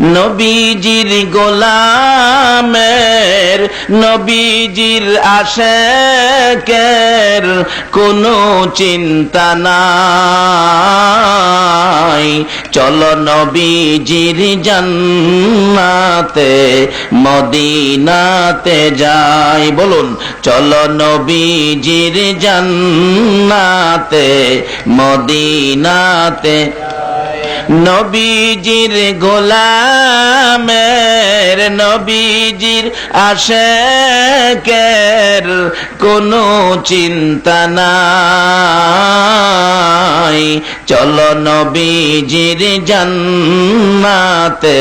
নবীজির গোলামের নবীজির আশেকের কোনো চিন্তা নাই। চলো নবীজির জান্নাতে মদিনাতে যাই। বলুন, চলো নবীজির জান্নাতে মদিনাতে। নবীজির গোলামের নবীজির আশেকের কোনো চিন্তা নাই। চলো নবীজির জান্নাতে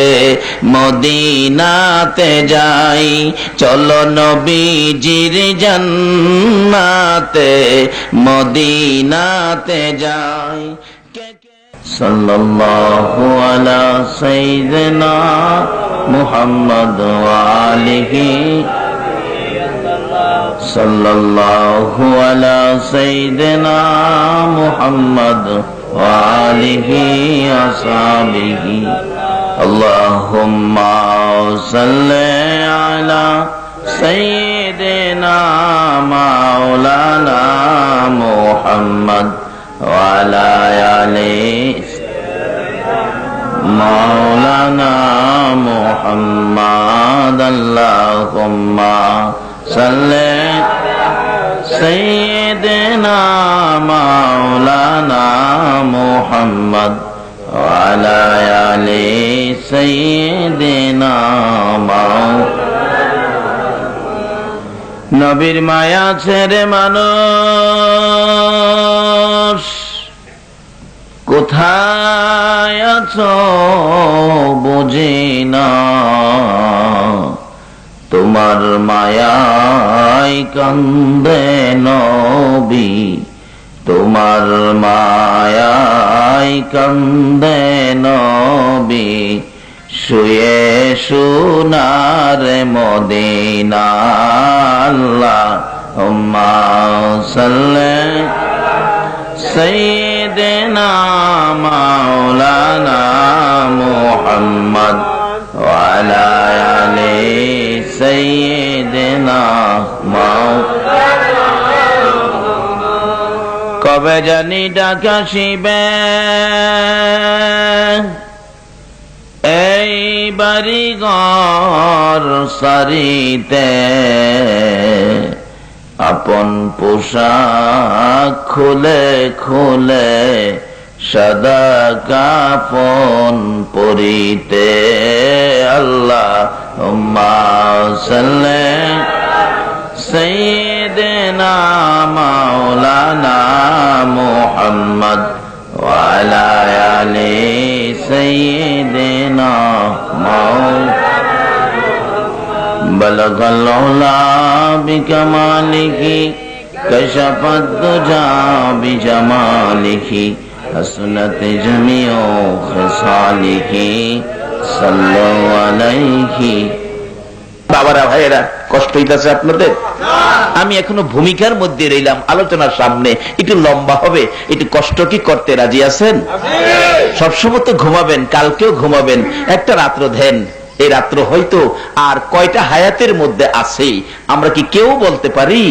মদিনাতে যাই। চলো নবীজির জান্নাতে মদিনাতে যাই। সাল্লাল্লাহু আলা সাইয়্যিদিনা মুহাম্মদ ওয়া আলিহি। সাল্লাল্লাহু আলা সাইয়্যিদিনা মুহাম্মদ ওয়া আলিহি আসহাবিহি। আল্লাহুম্মা সাল্লি আলা সাইয়্যিদিনা মাওলানা মুহাম্মদ ওয়ালা আলি মাওলানা মুহাম্মদ। আল্লাহুম্মা সাল্লি সাইয়্যিদিনা মাওলানা মুহাম্মদ ওয়ালা আলি সাইয়্যিদিনা নবীর মায়া ছেড়ে মানুষ কোথায় আছো বুঝি না। তোমার মায়ায় কান্দে নবী, তোমার মায়ায় কান্দে নবী। শুয়ে সোনার মদিনা। আল্লাহুম্মা সাল্লি সাইয়্যিদিনা মাওলানা মুহাম্মদ ওয়ালা আলি সাইয়্যিদিনা মাওলানা। কবে জানি ডাক আসিবে এই বাড়ি ঘর সারিতে। আপন পোশাক খুলে খুলে সাদা কাফন পরিতে। আল্লাহুম্মা সাল্লি সাইয়্যিদিনা মাওলানা মুহাম্মদ ওয়ালা আলি সাইয়্যিদিনা মাওলানা। বলগল উলা বিকামালিহি কশফাদ দুজা বিজামালিহি হাসনাত জামিউ খিসালিহি সাল্লাল্লাহু আলাইহি। বাবারা ভাইয়েরা, কষ্ট হইতাছে আপনাদের? আমি এখনো ভূমিকার মধ্যে রইলাম, আলোচনার সামনে একটু লম্বা হবে, একটু কষ্ট কি করতে রাজি আছেন? সবসময় তো ঘুমাবেন, কালকেও ঘুমাবেন, একটা রাত্র দেন। এই রাত্র হয়তো আর কয়টা হায়াতের মধ্যে আছে আমরা কি কেউ বলতে পারি?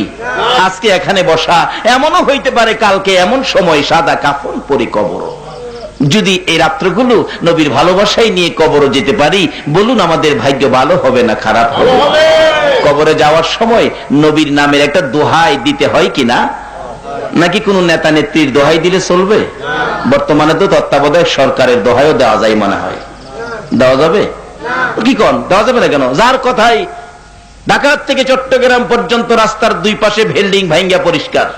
আজকে এখানে বসা, এমনও হইতে পারে কালকে এমন সময় সাদা কাফন পরে কবর। যদি এই রাত্রগুলো নবীর ভালোবাসায় নিয়ে কবরে যেতে পারি, বলুন আমাদের ভাগ্য ভালো হবে না খারাপ হবে? কবরে যাওয়ার সময় নবীর নামের একটা দোহাই দিতে হয় কিনা? নাকি কোন নেতা নেত্রীর দোহাই দিলে চলবে? বর্তমানে তো তত্ত্বাবধায়ক সরকারের দোহাইও দেওয়া যায় মনে হয়। দেওয়া যাবে কি? কোন দেওয়া যাবে না কেন? যার কথাই ঢাকা থেকে চট্টগ্রাম পর্যন্ত রাস্তার দুই পাশে বিল্ডিং ভাঙ্গা পরিষ্কার,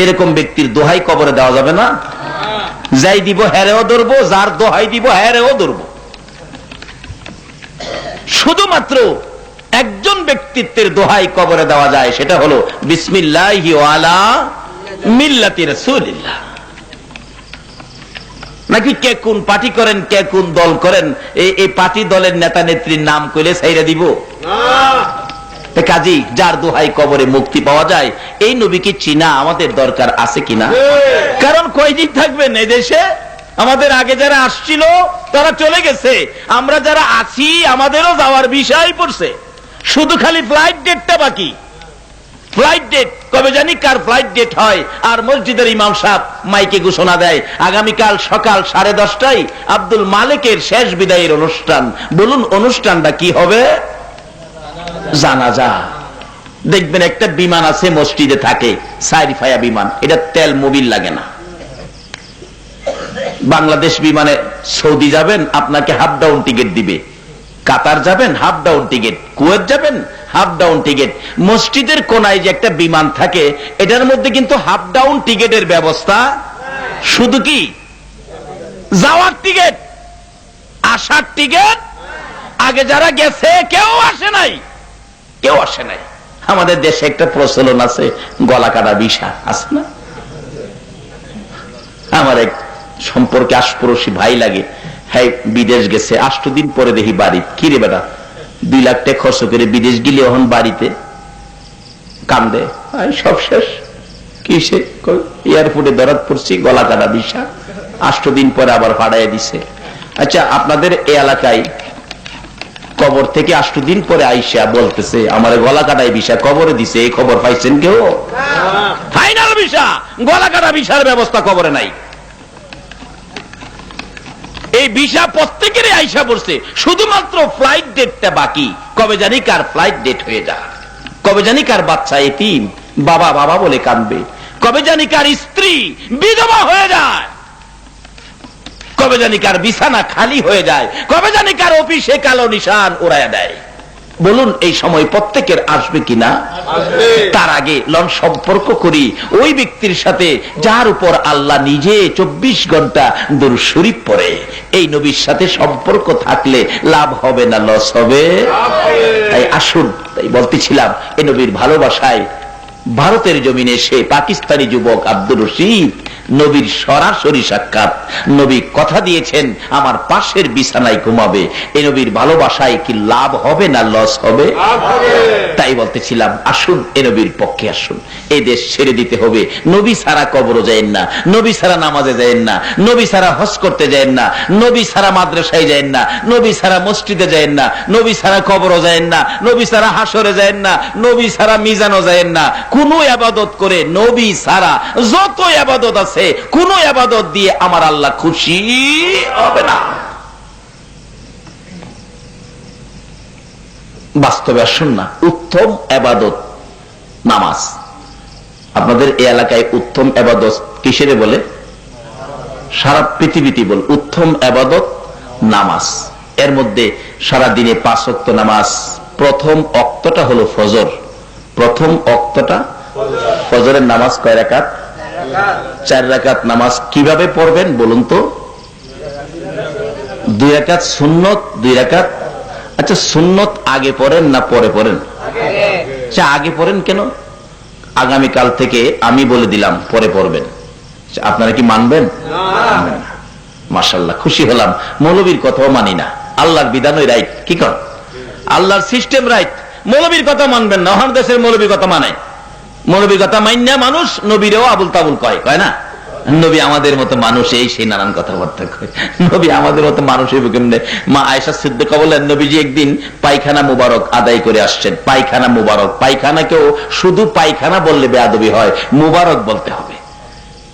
এরকম ব্যক্তির দোহাই কবরে দেওয়া যাবে না? যাই দিব হেরেও ধরবো, যার দোহাই দিব হেরেও ধরবো। শুধুমাত্র একজন ব্যক্তিত্বের দোহাই কবরে দেওয়া যায়, সেটা হলো বিসমিল্লাহি ওয়া আলা মিল্লাতি রাসূলিল্লাহ। নাকি কে কোন পার্টি করেন, কে কোন দল করেন, এই পার্টি দলের নেতা নেত্রীর নাম কইলে ছাইরা দিব না। কাজী যার দোহাই কবরে মুক্তি পাওয়া যায়, এই নবীকে চিনা আমাদের দরকার আছে কিনা? কারণ কয়দিন থাকবেন এই দেশে? আমাদের আগে যারা আসছিল তারা চলে গেছে, আমরা যারা আছি আমাদেরও যাওয়ার বিষয় পড়ছে, শুধু খালি ফ্লাইট ডেটটা বাকি। ফ্লাইট ডেট কবে জানি কার ফ্লাইট ডেট হয়, আর মসজিদের ইমাম সাহেব মাইকে ঘোষণা দেয় আগামীকাল সকাল 10:30টায় আব্দুল মালিকের শেষ বিদায়ের অনুষ্ঠান। বলুন অনুষ্ঠানটা কি হবে? জানাজা। দেখবেন একটা বিমান আছে মসজিদে থাকে, সাইরিফায়া বিমান, এটা তেল মোবিল লাগে না। বাংলাদেশ বিমানে সৌদি যাবেন আপনাকে হাফ ডাউন টিকিট দিবে, কাতার যাবেন হাফ ডাউন টিকিট, কুয়েত যাবেন হাফ ডাউন টিকিট। মসজিদের কোনায় যে একটা বিমান থাকে এটার মধ্যে কিন্তু হাফ ডাউন টিকিটের ব্যবস্থা, শুধু কি যাওয়ার টিকিট, আসার টিকিট আগে যারা গেছে কেউ আসে নাই, কেউ আসে নাই। আমাদের দেশে একটা প্রচলন আছে গলা কাটা ভিসা, আছে না? আমার এক সম্পর্কে আশপড়শী ভাই লাগে, হ্যাঁ বিদেশ গেছে, 8 দিন পরে দেখি বাড়ি। কি রে বেটা, 2 লাখ টাকা খরচ করে বিদেশ গেলে এখন বাড়িতে কান্দে, সব শেষ। কিসে? এয়ারপোর্টে ধরাত পড়ছি, গলা কাটা ভিসা, 8 দিন পরে আবার ভাড়ায় দিছে। আচ্ছা, আপনাদের এই এলাকায় কবর থেকে 8 দিন পরে আইসা বলতেছে আমার গলা কাটায় ভিসা কবরে দিছে, এই খবর পাইছেন কেউ? ফাইনাল ভিসা, গলা কাটা ভিসার ব্যবস্থা কবরে নাই। এই ভিসা প্রত্যেকেরই আইসা পড়ছে, শুধুমাত্র ফ্লাইট ডেটটা বাকি। কবে জানি কার ফ্লাইট ডেট হয়ে যায়, কবে জানি কার বাচ্চা এতিম, বাবা বাবা বলে কাঁদবে, কবে জানি কার স্ত্রী বিধবা হয়ে যায়, কবে জানি কার বিছানা খালি হয়ে যায়, কবে জানি কার অফিসে কালো নিশান উড়াইয়া দেয়। বলুন এই সময় প্রত্যেকের আসবে কিনা? তার আগে লন সম্পর্ক করি ওই ব্যক্তির সাথে যার উপর আল্লাহ নিজে 24 ঘন্টা দুরূদ শরীফ পড়ে। এই নবীর সাথে সম্পর্ক থাকলে লাভ হবে না লস হবে? তাই আসুন, তাই বলতেছিলাম এই নবীর ভালোবাসায় ভারতের জমিনে সে পাকিস্তানি যুবক আব্দুর রশিদ নবীর সরাসরি সাক্ষাৎ। নবী কথা দিয়েছেন আমার পাশের বিছানায় ঘুমাবে। এই নবীর ভালোবাসায় কি লাভ হবে না লস হবে? তাই বলতেছিলাম আসুন এই নবীর পক্ষে আসুন। এই দেশ ছেড়ে দিতে হবে। নবী ছাড়া কবরও যায়েন না, নবী ছাড়া নামাজে যায়েন না, নবী ছাড়া হজ করতে যায়েন না, নবী ছাড়া মাদ্রাসায় যায়েন না, নবী ছাড়া মসজিদে যায়েন না, নবী ছাড়া কবরও যায়েন না, নবী ছাড়া হাসরে যায়েন না, নবী ছাড়া মিজানও যায়েন না। কোন ইবাদত করে নবী ছাড়া যত ইবাদত আছে কোন ইবাদত দিয়ে আমার আল্লাহ খুশি হবে না। বাস্তবে আসুন না, উত্তম ইবাদত নামাজ। আপনাদের এই এলাকায় উত্তম ইবাদত কিসেরে বলে? সারা পৃথিবীতে বল উত্তম ইবাদত নামাজ। এর মধ্যে সারা দিনে 5 ওয়াক্ত নামাজ। প্রথম ওয়াক্তটা হলো ফজর। প্রথম ওয়াক্তটা ফজরের নামাজ কয় রাকাত? 4 রাকাত নামাজ। কিভাবে পড়বেন বলুন তো? 2 রাকাত সুন্নত, 2 রাকাত। আচ্ছা, সুন্নত আগে পড়েন না পরে পড়েন? আচ্ছা, আগে পড়েন কেন? আগামীকাল থেকে আমি বলে দিলাম পরে পড়বেন। আপনারা কি মানবেন? মাশাআল্লাহ, খুশি হলাম। মৌলবীর কথাও মানি না, আল্লাহর বিধানই রাইট। কি কর? আল্লাহর সিস্টেম রাইট, মৌলবীর কথা মানবেন না। ওখান দেশের মৌলবীর কথা মানে, মৌলবীর কথা মাইনা মানুষ নবীরেও আবুল তাবুল কয় না। নবী আমাদের মতো মানুষ, এই সেই নানান কথাবার্তা কয়। নবী আমাদের মতো মানুষ হইব কেমনে? মা আয়েশা সিদ্দিকা বলেন নবীজি একদিন পায়খানা মুবারক আদায় করে আসছেন। পায়খানা মুবারক, পায়খানাকেও শুধু পায়খানা বললে বেয়াদবি হয়, মুবারক বলতে হবে।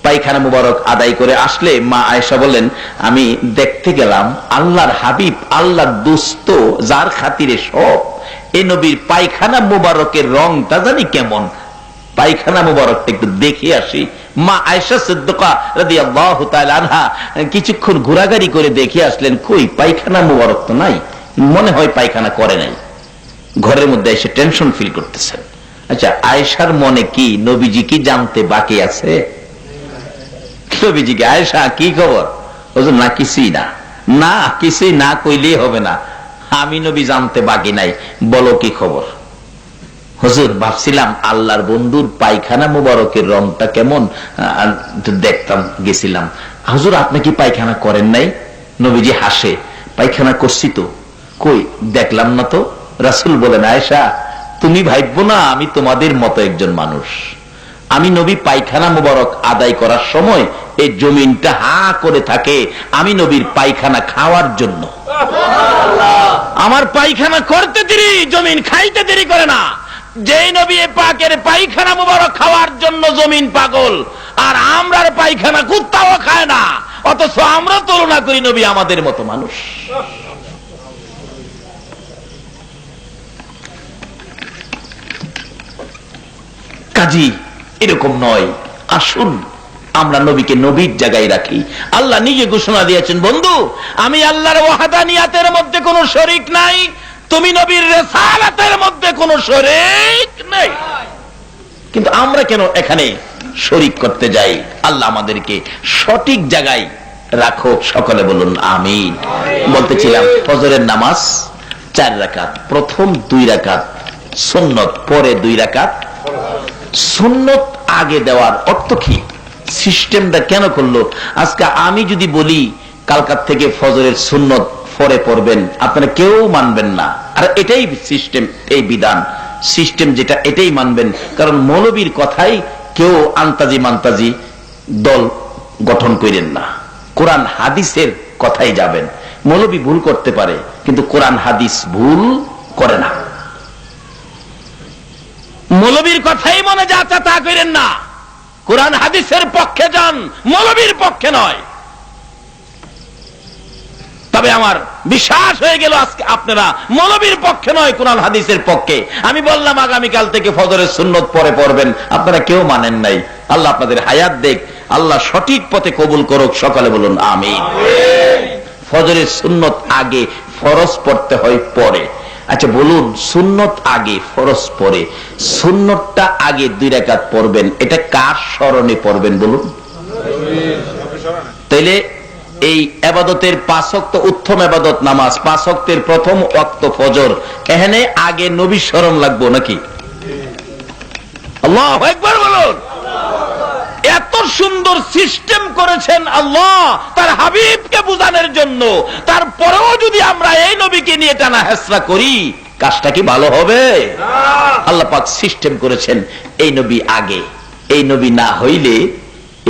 পায়খানা মুবারক আদায় করে আসলে মা আয়েশা বলেন আমি দেখতে গেলাম আল্লাহর হাবিব, আল্লাহর দোস্ত, যার খাতিরে সব, এই নবীর পায়খানা মুবারকের রংটা জানি কেমন, পায়খানা মুবারকটা একটু দেখে আসি। মা আয়েশা সিদ্দিকা রাদিয়াল্লাহু তাআলা আনহা কিছুক্ষণ ঘোরাঘুরি করে দেখে আসলেন, কই পায়খানা মুবারক তো নাই, মনে হয় পায়খানা করে নাই। ঘরের মধ্যে এসে টেনশন ফিল করতেছেন। আচ্ছা, আয়েশার মনে কি নবীজি কি জানতে বাকি আছে? নবীজিকে আয়েশা কি খবর? হুজুর না কিছুই না। না কিছুই না কইলেই হবে না, আমি নবী জানতে বাকি নাই, বলো কি খবর? হুজুর ভাবছিলাম আল্লাহর বন্ধুর পায়খানা মুবারকের রংটা কেমন দেখতাম, গেছিলাম। হুজুর আপনি কি পায়খানা করেন নাই? নবীজি হাসে, পায়খানা করছি তো, কই দেখলাম না তো। রাসূল বলেন আয়েশা তুমি ভাববো না আমি তোমাদের মতো একজন মানুষ। আমি নবী পায়খানা মুবারক আদায় করার সময় এই জমিনটা হা করে থাকে আমি নবীর পায়খানা খাওয়ার জন্য। আমার পায়খানা করতে দেরি, জমিন খাইতে দেরি করে না। যেই নবী পাকের পায়খানা মুবারক খাওয়ার জন্য জমিন পাগল, আর আমরার পায়খানা কুত্তাও খায় না, অথচ আমরা তুলনা করি নবী আমাদের মতো মানুষ। কাজী এরকম নয়। আসুন আমরা নবীকে নবীর জায়গায় রাখি। আল্লাহ নিজে ঘোষণা দিয়েছেন, বন্ধু আমি আল্লাহর ওয়াহদানিয়াতের মধ্যে কোনো শরীক নাই, তুমি নবীর রিসালাতের মধ্যে কোনো শরীক নাই। কিন্তু আমরা কেন এখানে শরীক করতে যাই? আল্লাহ আমাদেরকে সঠিক জায়গায় রাখো। সকলে বলুন আমিন। বলতেছিলাম ফজরের নামাজ 4 রাকাত, প্রথম 2 রাকাত সুন্নত, পরে 2 রাকাত। সুন্নত আগে দেওয়ার অর্থ কি? সিস্টেমটা কেন করলো? আজকে আমি যদি বলি কালকার থেকে ফজরের সুন্নত পরে পড়বেন, আপনারা কেউ মানবেন না। আর এটাই সিস্টেম, এই বিধান সিস্টেম যেটা, এটাই মানবেন। কারণ মৌলবীর কথাই কেউ আন্তাজি মান্তাজি দল গঠন করেন না, কোরআন হাদিসের কথাই যাবেন। মৌলবী ভুল করতে পারে, কিন্তু কোরআন হাদিস ভুল করে না। মৌলবীর কথাই মনে যাচ্ছে তা করেন না, কোরআন হাদিসের পক্ষে যান, মৌলবীর পক্ষে নয়। তবে আমার বিশ্বাস হয়ে গেল আজকে আপনারা মৌলবীর পক্ষে নয়, কোরআন হাদিসের পক্ষে। আমি বললাম আগামীকাল থেকে ফজরের সুন্নত পরে পড়বেন, আপনারা কেউ মানেন নাই। আল্লাহ আপনাদের হায়াত দেখ, আল্লাহ সঠিক পথে কবুল করুক। সকালে বলুন আমিন। ফজরের সুন্নত আগে, ফরজ পড়তে হয় পরে। আচ্ছা বলুন, সুন্নত আগে ফরজ পরে, সুন্নতটা আগে 2 রাকাত পড়বেন, এটা কার স্মরণে পড়বেন বলুন? তাইলে এই ইবাদতের 5 ওয়াক্ত উত্তম ইবাদত নামাজ, 5 ওয়াক্তের প্রথম ওয়াক্ত ফজর, এখানে আগে নবীর স্মরণ লাগবো নাকি? আল্লাহু আকবার বলুন। এত সুন্দর সিস্টেম করেছেন আল্লাহ তার হাবিবকে বোঝানোর জন্য। তারপরেও যদি আমরা এই নবীকে নিয়ে টানা হেসরা করি, কাজটা কি ভালো হবে? আল্লাহ পাক সিস্টেম করেছেন এই নবী আগে, এই নবী না হইলে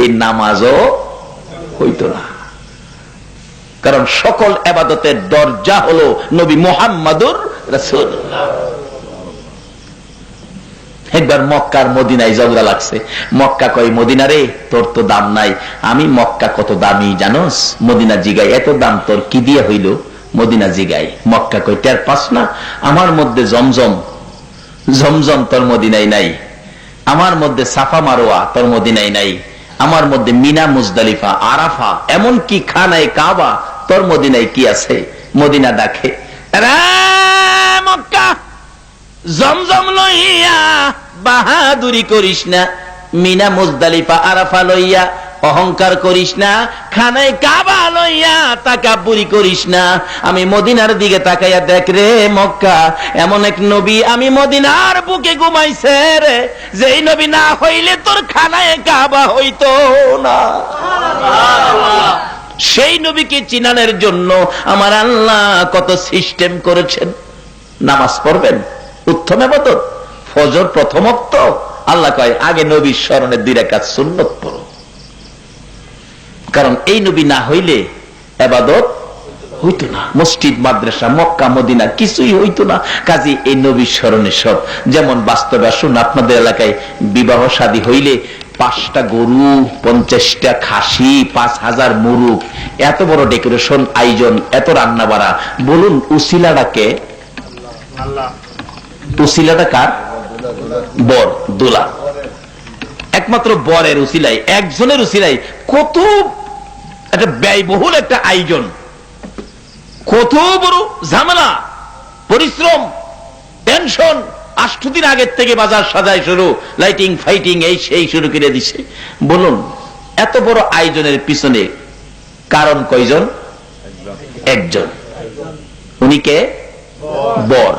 এই নামাজও হইতো না। কারণ সকল ইবাদতের দরজা হলো নবী মুহাম্মাদুর রাসূলুল্লাহ। একবার মক্কার মদিনায় ঝগড়া লাগছে। মক্কা কয়, মদিনা রে তোর তো দাম নাই। আমি মক্কা কত দামি জানোস? মদিনা জিগাই, এত দাম তোর কি দিয়ে হইল? মদিনা জিগাই। মক্কা কয়, টের পাস না আমার মধ্যে জমজম, জমজম তোর মদিনায় নাই। আমার মধ্যে সাফা মারোয়া তোর মদিনায় নাই। আমার মধ্যে মিনা, মুজদালিফা, আরাফা, এমন কি খানায় কাবা তোর মদিনায় কি আছে? মদিনা ডাকে, মক্কা জমজম লইয়া বাহাদুরি করিস না, মিনা, মুজদালিফা, আরাফা লইয়া অহংকার করিস না, খানায় কাবা লইয়া তাকাব্বুরি করিস না। আমি মদিনার দিকে তাকাইয়া দেখ রে মক্কা, এমন এক নবী আমি মদিনার বুকে ঘুমাইছে রে, যেই নবী না হইলে তোর খানায় কাবা হইতো না। সেই নবীকে চিনানোর জন্য আমার আল্লাহ কত সিস্টেম করেছেন। নামাজ পড়বেন উত্তম ইবাদত, ফজর প্রথম ওয়াক্ত, আল্লাহ কয় আগে নবীর স্মরণে 2 রাকাত সুন্নত পড়ো। কারণ এই নবী না হইলে ইবাদত হইতো না, মসজিদ, মাদ্রাসা, মক্কা, মদিনা কিছুই হইতো না। কাজী এই নবীর স্মরণে সব। যেমন বাস্তবে আসুন, আপনাদের এলাকায় বিবাহ শাদী হইলে 5টা গরু, 50টা খাসি, 5000 মুরুগ, এত বড় ডেকোরেশন আয়োজন, এত রান্না বাড়া। বলুন উসিলাটাকে? আল্লাহ। উসিলাটা কার? বর, দোলা। একমাত্র বরের উসিলাই, একজনের উসিলাই কত একটা ব্যয়বহুল একটা আয়োজন, কত বড় ঝামেলা, পরিশ্রম, টেনশন। 8 দিন আগের থেকে বাজার সাজায় শুরু, লাইটিং ফাইটিং এই সেই শুরু করে দিছে। বলুন এত বড় আয়োজনের পিছনে কারণ কয়জন? একজন। উনি কে? বর।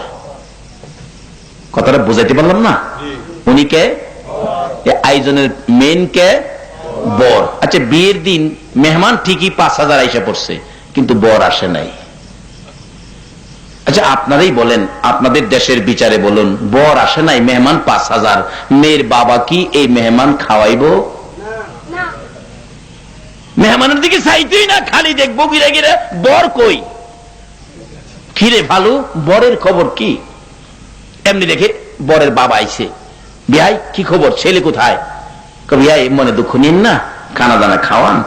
কথাটা বুঝাইতে পারলাম না? উনি কে? আয়োজনের মেন কে? বর। আচ্ছা বিয়ের দিন মেহমান ঠিকই 5000 আইসা পড়ছে, কিন্তু বর আসে নাই। আচ্ছা আপনারাই বলেন, আপনাদের দেশের বিচারে বলুন, বর আসে নাই, মেহমান 5000, মেয়ের বাবা কি এই মেহমান খাওয়াইব? মেহমানের দিকে চাইতেই না, খালি দেখবো গিরে গিরে বর কই, কিরে ভালো বরের খবর কি। এমনি দেখে বরের বাবা আইছে, বিয়াই কি খবর, ছেলে কোথায়? বিয়াই মনে দুঃখ নিন না, খানা দানা খাওয়ান,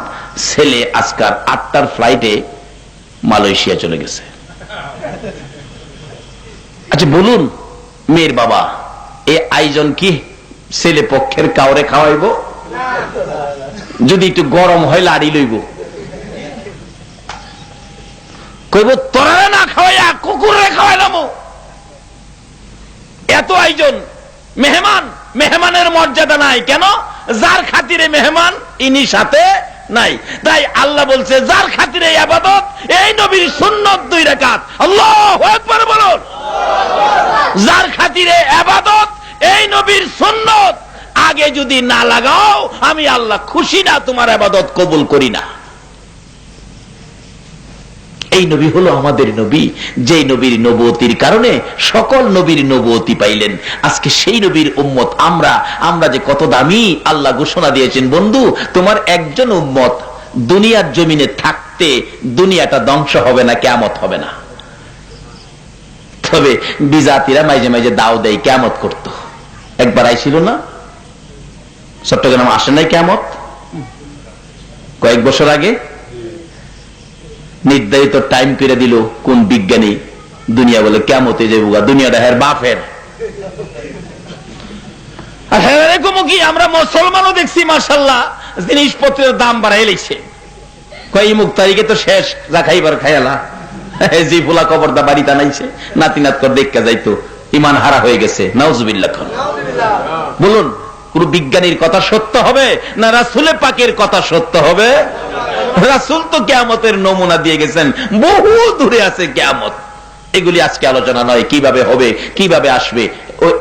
ছেলে আজকাল 8টার ফ্লাইটে মালয়েশিয়া চলে গেছে। আচ্ছা বলুন মেয়ের বাবা, এ আয়োজন কি ছেলে পক্ষের কাউরে খাওয়াইব? যদি একটু গরম হয় লাড়ি লইব, কইব তোরা না খাওয়াইয়া কুকুরে খাওয়াইলাম। এত আয়োজন, মেহমান, মেহমানের মর্যাদা নাই কেন? যার খাতিরে মেহমান ইনি সাথে নাই। তাই আল্লাহ বলছে যার খাতিরে ইবাদত, এই নবীর সুন্নত 2 রাকাত। আল্লাহু আকবার বলুন। যার খাতিরে ইবাদত, এই নবীর সুন্নত আগে যদি না লাগাও, আমি আল্লাহ খুশি না, তোমার ইবাদত কবুল করি না। এই নবী হলো আমাদের নবী, যে নবীর নবুয়তির কারণে সকল নবীর নবুয়তি পাইলেন। আজকে সেই নবীর উম্মত আমরা যে কত দামি। আল্লাহ ঘোষণা দিয়েছেন, বন্ধু তোমার একজন উম্মত দুনিয়ার জমিনে থাকতে দুনিয়াটা ধ্বংস হবে না, কিয়ামত হবে না। তবে বিজাতিরা মাঝে মাঝে দাও দেয় কিয়ামত করত। একবার আইছিল না চট্টগ্রাম, আসে নাই কিয়ামত কয়েক বছর আগে? নির্ধারিত টাইম করে দিল কোন বিজ্ঞানী, দুনিয়া বলে কিয়ামতে যাবো, দুনিয়াটা হের বাপের। আর হ্যাঁ এরকম কি আমরা মুসলমানও দেখছি মাশাআল্লাহ জিনিসপত্রের দাম বাড়াই লেছে। কয় মুখ তারিখে তো শেষ, যা খাইবার খাইলা। জি ফুলা কবরদা বাড়িতে নাইছে, নাতি নাত কর দেখা যাইতো, ইমান হারা হয়ে গেছে। নাউজুবিল্লাহ। বলুন কোন বিজ্ঞানীর কথা সত্য হবে না রাসূলে পাকের কথা সত্য হবে? রাসূল তো কিয়ামতের নমুনা দিয়ে গেছেন, বহু দূরে আছে কিয়ামত। এগুলি আজকে আলোচনা নয়, কিভাবে হবে কিভাবে আসবে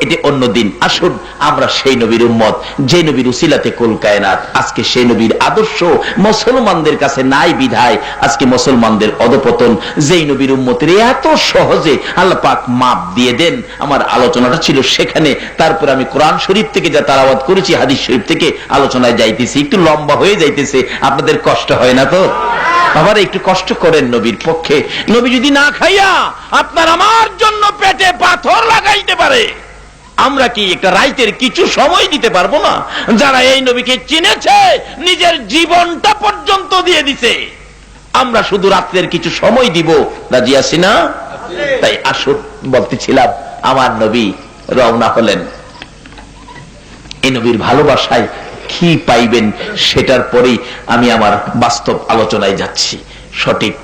এটি অন্যদিন। আসুন আমরা সেই নবীর উম্মত, যে নবীর উসিলাতে কুল কায়নাত। আজকে সেই নবীর আদর্শ মুসলমানদের কাছে নাই বিধায় আজকে মুসলমানদের অধপতন। যেই নবীর উম্মতের এত সহজে আল্লাহ পাক মাপ দিয়ে দেন। আমার আলোচনাটা ছিল সেখানে, তারপর আমি কোরআন শরীফ থেকে যা তালাওয়াত করেছি, হাদিস শরীফ থেকে আলোচনায় যাইতেছি, একটু লম্বা হয়ে যাইতেছে। আপনাদের কষ্ট হয় না তো? আবার একটু কষ্ট করেন নবীর পক্ষে। নবী যদি না খাইয়া আপনার আমার জন্য পেটে পাথর লাগাইতে পারে, আমরা কি একটা রাইতের কিছু সময় দিতে পারবো না? যারা এই নবীকে চিনেছে নিজের জীবনটা পর্যন্ত দিয়ে দিছে, আমরা শুধু রাত্রের কিছু সময় দিব, রাজি আছি না? তাই আসুন, বলতেছিলাম আমার নবী রওনা হলেন। এই নবীর ভালোবাসায় কি পাইবেন সেটার পরেই আমি আমার বাস্তব আলোচনায় যাচ্ছি। সঠিক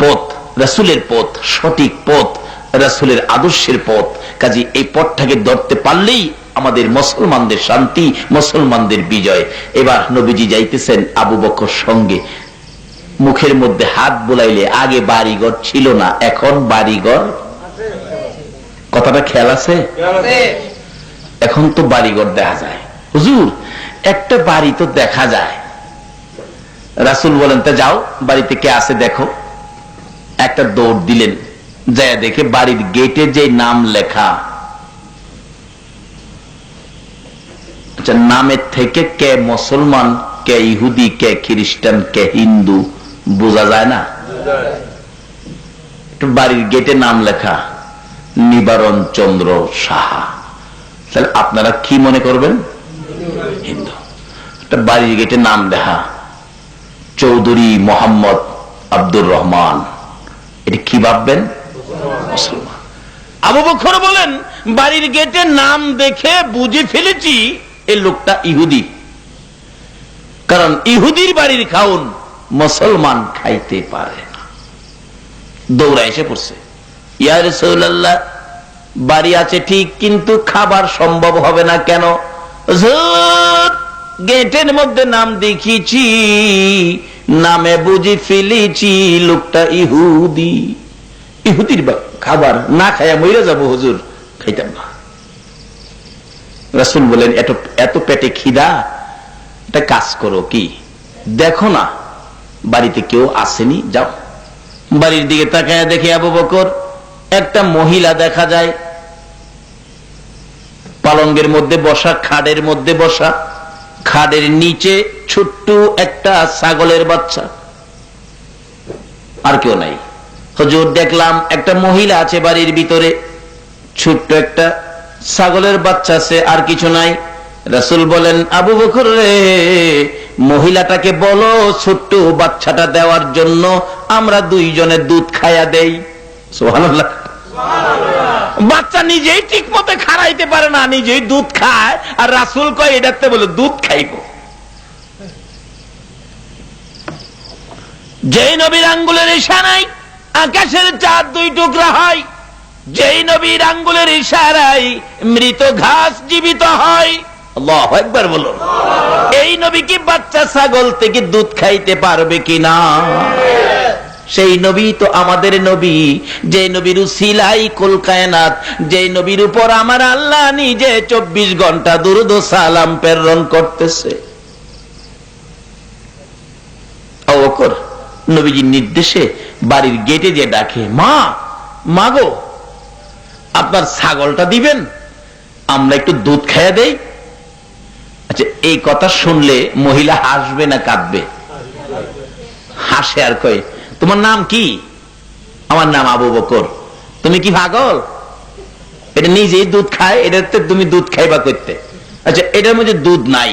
পথ রাসূলের পথ, সঠিক পথ রাসূলের আদর্শের পথ। কাজে এই পথটাকে ধরতে পারলেই আমাদের মুসলমানদের শান্তি, মুসলমানদের বিজয়। এবার নবীজি যাইতেছেন আবু বকর সঙ্গে। মুখের মধ্যে হাত বুলাইলে, আগে বাড়িঘর ছিল না, এখন বাড়িঘর। কথাটা খেয়াল আছে? এখন তো বাড়িঘর দেখা যায়। হুজুর একটা বাড়ি তো দেখা যায়। রাসূল বলেন তা যাও বাড়িতে কে আছে দেখো। একটা দৌড় দিলেন, যায় দেখে বাড়ির গেটে যে নাম লেখা, আচ্ছা নামের থেকে কে মুসলমান, কে ইহুদি, কে খ্রিস্টান, কে হিন্দু বোঝা যায় না? বাড়ির গেটে নাম লেখা নিবারণ চন্দ্র সাহা, তাহলে আপনারা কি মনে করবেন? হিন্দু। একটা বাড়ির গেটে নাম লেখা চৌধুরী মোহাম্মদ আব্দুর রহমান, এটা কি ভাববেন? মুসলমান। আবু বকর বলেন বাড়ির গেটে নাম দেখে বুঝে ফেলেছি এই লোকটা ইহুদি, কারণ ইহুদির বাড়ির খাউন মুসলমান খাইতে পারে না। দৌড়া এসে পড়ছে, ইয়া রাসূলুল্লাহ বাড়ি আছে ঠিক, কিন্তু খাবার সম্ভব হবে না। কেন? গেটের মধ্যে নাম দেখিয়েছি, নামে বুঝি ফেলেছি লোকটা ইহুদি। ইহুদির খাবার না খাইয়া মইরা যাবো হুজুর, খাইতাম না। রাসূল বলেন এত পেটে খিদা, একটা কাজ করো, কি দেখো না বাড়িতে কেউ আসেনি, যাও। বাড়ির দিকে তাকায় দেখে আবু বকর একটা মহিলা দেখা যায়, পালঙ্গের মধ্যে বসা, খাটের মধ্যে বসা, খাটের নিচে ছোট্ট একটা ছাগলের বাচ্চা, আর কেউ নাই। হুজুর দেখলাম একটা মহিলা আছে বাড়ির ভিতরে, ছোট্ট একটা ছাগলের বাচ্চা আছে, আর কিছু নাই। রাসূল বলেন, আবু বকর রে, মহিলাটাকে বলো ছোট্ট বাচ্চাটা দেওয়ার জন্য, আমরা দুইজনে দুধ খাইয়া দেই। সুবহানাল্লাহ। বাচ্চা নিজেই ঠিক মতো খাড়াইতে পারে না, নিজেই দুধ খায়, আর রাসূল কয় এটাতে বলে দুধ খাইব। যেই নবীর আঙ্গুলের ইশারায় আকাশের চাঁদ দুই টুকরা হয়, যেই নবীর আঙ্গুলের ইশারায় মৃত ঘাস জীবিত হয়। আল্লাহু আকবার বলুন। এই নবী কি বাচ্চা ছাগল থেকে দুধ খাইতে পারবে কিনা? সেই নবী তো আমাদের নবী, যে নবীর উসিলাই কুল কায়নাত, যে নবীর উপর আমার আল্লাহ নিজে 24 ঘন্টা দুরূদ ও সালাম প্রেরণ করতেছে। আবু বকর নবীজির নির্দেশে বাড়ির গেটে যে ডাকে, মা, মা গো, আপনার ছাগলটা দিবেন, আমরা একটু দুধ খাইয়া দেই। আচ্ছা, এই কথা শুনলে মহিলা হাসবে না কাঁদবে? হাসে আর কয়, তোমার নাম কি? আমার নাম আবু বকর। তুমি কি পাগল? এটা নিজেই দুধ খায়, এটাতে তুমি দুধ খাইবা করতে? আচ্ছা, এটার মধ্যে দুধ নাই,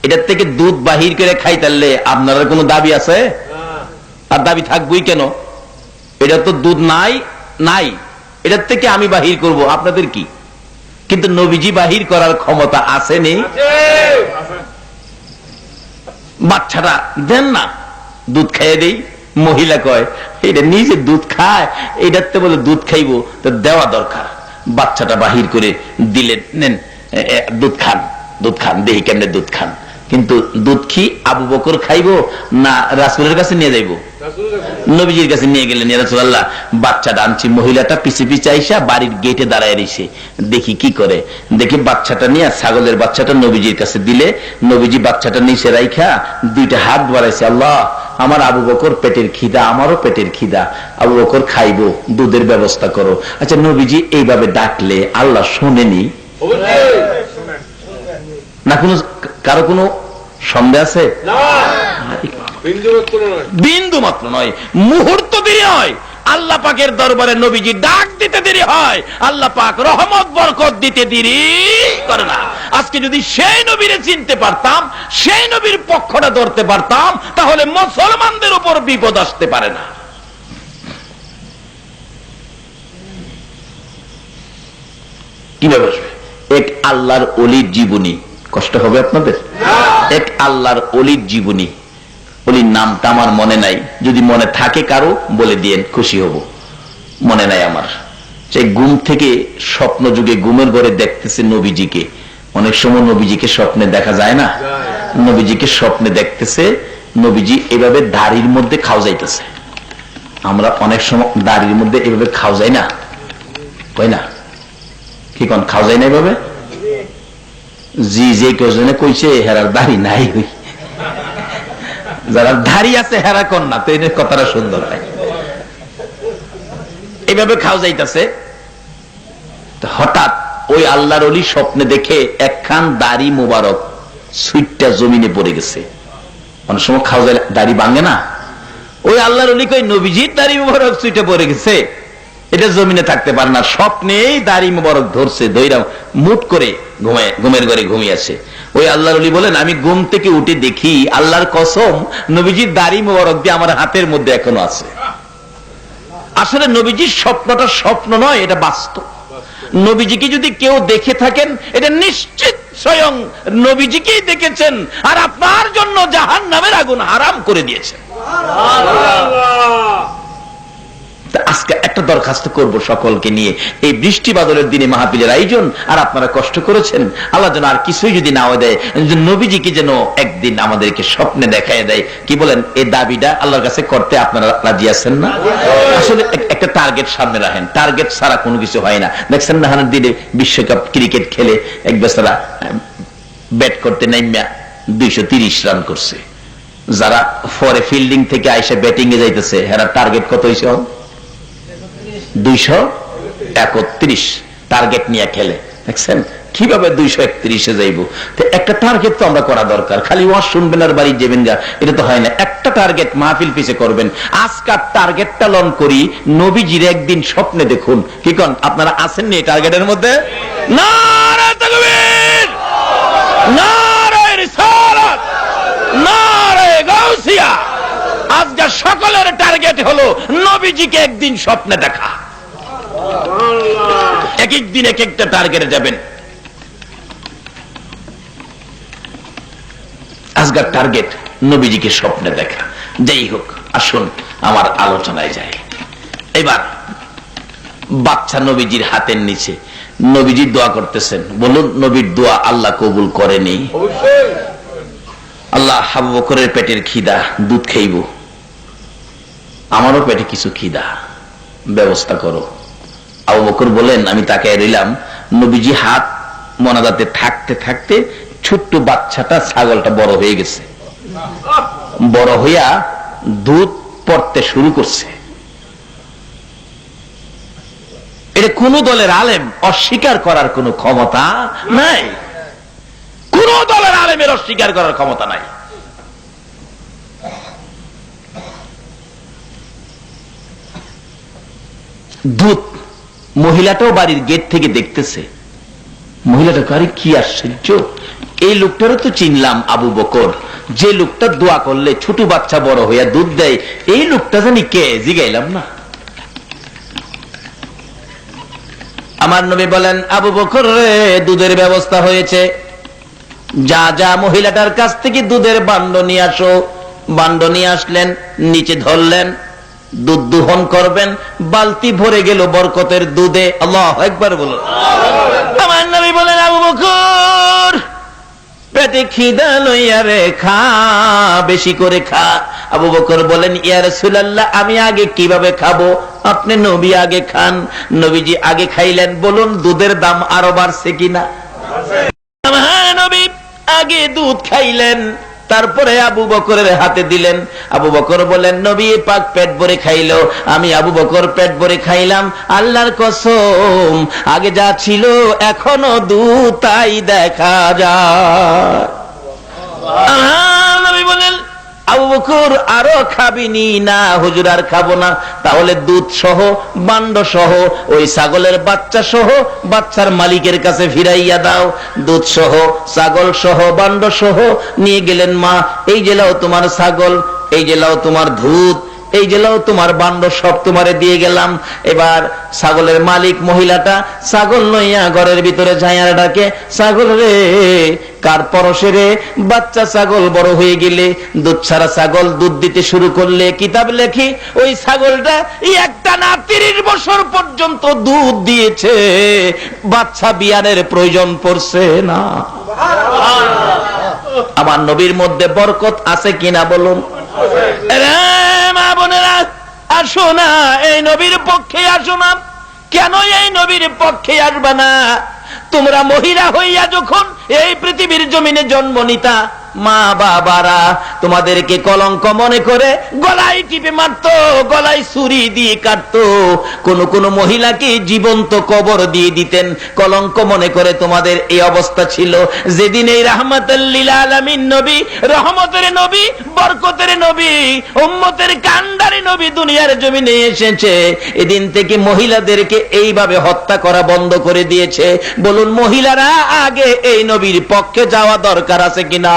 এটার থেকে দুধ বাহির করে খাইতালে আপনার কোনো দাবি আছে? আর দাবি থাকবই কেন? এটা তো দুধ নাই, নাই, এটার থেকে আমি বাহির করব, আপনাদের কি? কিন্তু নবীজি বাহির করার ক্ষমতা আছে নেই? বাচ্চাটা দেন না, দুধ খাইয়ে দেই। মহিলা কয়, এটা নিজে দুধ খায়, এটাতে বলে দুধ খাইবো, তো দেওয়া দরকার। বাচ্চাটা বাহির করে দিলে, নেন দুধ খান, দুধ খান, দেখি কেমনে দুধ খান। কিন্তু দুধ কি আবু বকর খাইবো না রাসূলের কাছে নিয়ে যাইবো? নবীজির কাছে নিয়ে গেলেন। ইয়া রাসূলুল্লাহ, বাচ্চাটা আনছি। মহিলাটা পিছে পিছে আইসা বাড়ির গেটে দাঁড়ায় রইছে, দেখি কি করে। দেখি বাচ্চাটা নিয়ে, ছাগলের বাচ্চাটা নবীজির কাছে দিলে, নবীজি বাচ্চাটা নিচে রাইখা দুইটা হাত বাড়াইছে, আল্লাহ, আমার আবু বকর পেটের খিদা, আমারও পেটের খিদা, আবু বকর খাইবো, দুধের ব্যবস্থা করো। আচ্ছা, নবীজি এইভাবে ডাকলে আল্লাহ শোনেনি না? কারো কোনো সন্দেহ আছে? বিন্দু মাত্র নয়, মুহূর্ত দেরি হয়। আল্লাহ পাকের দরবারে নবীজি ডাক দিতে দেরি হয়, আল্লাহ পাক রহমত বরকত দিতে দেরি করে না। আজকে যদি সেই নবীরে চিনতে পারতাম, সেই নবীর পক্ষটা ধরতে পারতাম, তাহলে মুসলমানদের উপর বিপদ আসতে পারে না। কিভাবে আসবে? এক আল্লাহর ওলির জীবনী, কষ্ট হবে আপনাদের? এক আল্লাহর ওলির জীবনী, ওলির নামটা আমার মনে নাই, যদি মনে থাকে কারো বলে দিয়েন, খুশি হব। মনে নাই আমার। সেই ঘুম থেকে স্বপ্ন যুগে ঘুমের ঘরে দেখতেছে নবীজিকে। অনেক সময় নবীজিকে স্বপ্নে দেখা যায় না? নবীজিকে স্বপ্নে দেখতেছে, নবীজি এভাবে দাড়ির মধ্যে খাও যাইতেছে। আমরা অনেক সময় দাড়ির মধ্যে এভাবে খাও যাই না, কই না? কি কোন খাও যায় না এভাবে? জি, যে কেজনে কইছে হেরার দাড়ি নাই, যারা দাড়ি আছে হেরা কন না, তো এই কথাটা সুন্দর নাই। এইভাবে খাও যাইতেছে, হঠাৎ ওই আল্লাহর ওলি স্বপ্নে দেখে একখান দাড়ি মোবারক সুইটটা জমিনে পড়ে গেছে। অনেক সময় খাও যায় দাড়ি ভাঙে না? ওই আল্লাহর ওলি কই নবীজির দাড়ি মোবারক সুইটে পড়ে গেছে, এটা জমিনে থাকতে পারে না। স্বপ্নেই দাড়ি মোবারক ধরছে, ধইরা মুট করে ঘুমের ঘরে ঘুমিয়ে আছে। ওই আল্লাহর ওলি বলেন, আমি ঘুম থেকে উঠে দেখি, আল্লাহর কসম, নবীজির দাড়ি মোবারক দিয়ে আমার হাতের মধ্যে এখনো আছে। আসলে নবীজির স্বপ্নটা স্বপ্ন নয়, এটা বাস্তব। নবীজিকে যদি কেউ দেখে থাকেন, এটা নিশ্চিত স্বয়ং নবীজিকেই দেখেছেন, আর আপনার জন্য জাহান্নামের আগুন হারাম করে দিয়েছেন। আজকে একটা দরখাস্ত করব সকলকে নিয়ে, এই বৃষ্টি বাদলের দিনে মাহফিলের আয়োজন, আর আপনারা কষ্ট করেছেন, আল্লাহ যেন আর কিছুই যদি নাও দেয়, নবীজিকে যেন একদিন আমাদেরকে স্বপ্নে দেখায় দেয়। কি বলেন? এই দাবিটা আল্লাহর কাছে করতে আপনারা রাজি আছেন না? আসলে একটা টার্গেট সামনে রাখেন, টার্গেট ছাড়া কোনো কিছু হয় না। দেখছেন না, হানার দিনে বিশ্বকাপ ক্রিকেট খেলে এক বেচারা ব্যাট করতে নাইমা 230 রান করছে। যারা পরে ফিল্ডিং থেকে আইসা ব্যাটিং এ যাইতেছে, হেরা টার্গেট কত হয়েছে? 231 টার্গেট নিয়ে খেলে। দেখছেন কিভাবে 231-এ যাইব। তো একটা টার্গেট তো আমরা করা দরকার, খালি ওয়াজ শুনবেন আর বাড়ি যাবেন গা, এটা তো হয় না। একটা টার্গেট মাহফিল পিছে করবেন। আজকাল টার্গেটটা লন করি, নবীজির একদিন স্বপ্নে দেখুন। কি কোন আপনারা আছেন নি টার্গেটের মধ্যে? নারে তাকবীর, নারে রিসালাত, নারে গাউসিয়া। আজকাল সকলের টার্গেট হলো নবীজিকে একদিন স্বপ্নে দেখা। এক এক দিন এক একটা টার্গেটে যাবেন। আজকাল টার্গেট নবীজিকে স্বপ্নে দেখা। যাই হোক, আসুন আমার আলোচনায় যাই। এবার বাচ্চা নবীজির হাতের নিচে, নবীজি দোয়া করতেছেন। বলুন, নবীর দোয়া আল্লাহ কবুল করেনি? আল্লাহ, আবু বকরের পেটের খিদা, দুধ খাইব, আমারও পেটে কিছু খিদা, ব্যবস্থা করো। আবু বকর বলেন, আমি তাকে রইলাম। নবীজি হাত মোনাজাতে থাকতে থাকতে ছোট্ট বাচ্চাটা, ছাগলটা বড় হয়ে গেছে, বড় হইয়া দুধ পড়তে শুরু করছে। এটা কোন দলের আলেম অস্বীকার করার কোন ক্ষমতা নাই। কোন দলের আলেমের অস্বীকার করার ক্ষমতা নাই। দুধ, মহিলাটাও বাড়ির গেট থেকে দেখতেছে। মহিলাটা কারে, কি আশ্চর্য, এই লোকটারও তো চিনলাম, আবু বকর, যে লোকটা দোয়া করলে ছোট বাচ্চা বড় হইয়া দুধ দেয়, এই লোকটা জানি কে, জিগাইলাম না। আমার নবী বলেন, আবু বকর রে, দুধের ব্যবস্থা হয়েছে, যা যা মহিলাটার কাছ থেকে দুধের বান্ড নিয়ে আসো। বান্ড নিয়ে আসলেন, নিচে ধরলেন, দুধ দোহন করবেন। বালতি ভরে গেল বরকতের দুধে। আল্লাহু আকবার বলুন। আমার নবী বলেন, আবু বকর, পেটে খিদা লইয়া রে, খা, বেশি করে খা। আবু বকর বলেন, ইয়া রাসূলুল্লাহ, আমি আগে কিভাবে খাবো? আপনি নবী আগে খান। নবীজি আগে খাইলেন। বলুন, দুধের দাম আরো বাড়ছে কিনা? হ্যাঁ, নবী আগে দুধ খাইলেন, তারপরে আবু বকরের হাতে দিলেন। আবু বকর বলেন, নবী পাক পেট ভরে খাইলো, আমি আবু বকর পেট ভরে খাইলাম। আল্লাহর কসম, আগে যা ছিল এখনো দুধ তাই দেখা যায়। নবী বলেন, আবু বকর আরো খাবিনি? না হুজুর, আর খাবো না। তাহলে দুধ সহ, বান্ড সহ, ওই ছাগলের বাচ্চা সহ বাচ্চার মালিকের কাছে ফিরাইয়া দাও। দুধ সহ, ছাগল সহ, বান্ড সহ নিয়ে গেলেন। মা, এই জেলাও তোমার ছাগল, এই জেলাও তোমার দুধ, এই জেলাও তোমার বান্ড, সব তোমারে দিয়ে গেলাম। এবার ছাগলের মালিক মহিলাটা ছাগল লইয়া ঘরের ভিতরে যাইয়া ডাকে, ছাগল রে, কার পরশে রে? বাচ্চা ছাগল বড় হয়ে গেলে, দুধ ছাড়া ছাগল দুধ দিতে শুরু করলে, কিতাব লেখি ওই ছাগলটা একটা না 30 বছর পর্যন্ত দুধ দিয়েছে, বাচ্চা বিয়ানের প্রয়োজন পড়ছে না। আমার নবীর মধ্যে বরকত আছে কিনা বলুন? মা বোনেরা, আসো না, এই নবীর পক্ষে আসো না। কেন এই নবীর পক্ষে আসবা না? তোমরা মহিলা হইয়া যখন এই পৃথিবীর জমিনে জন্ম নিতা, মা বাবারা তোমাদেরকে কলঙ্ক মনে করে গলায় টিপে মারতো, গলায় ছুরি দিয়ে কাটতো। কোন কোন মহিলাকে জীবন্ত কবর দিয়ে দিতেন, কলঙ্ক মনে করে তোমাদের এই অবস্থা ছিল। যেদিন এই রাহমাতুল লিল আলামিন নবী, রহমতের নবী, বরকতের নবী, উম্মতের কান্ডারি নবী দুনিয়ার জমিনে এসেছে, এদিন থেকে মহিলাদেরকে এইভাবে হত্যা করা বন্ধ করে দিয়েছে। বলুন, মহিলারা আগে এই নবীর পক্ষে যাওয়া দরকার আছে কিনা?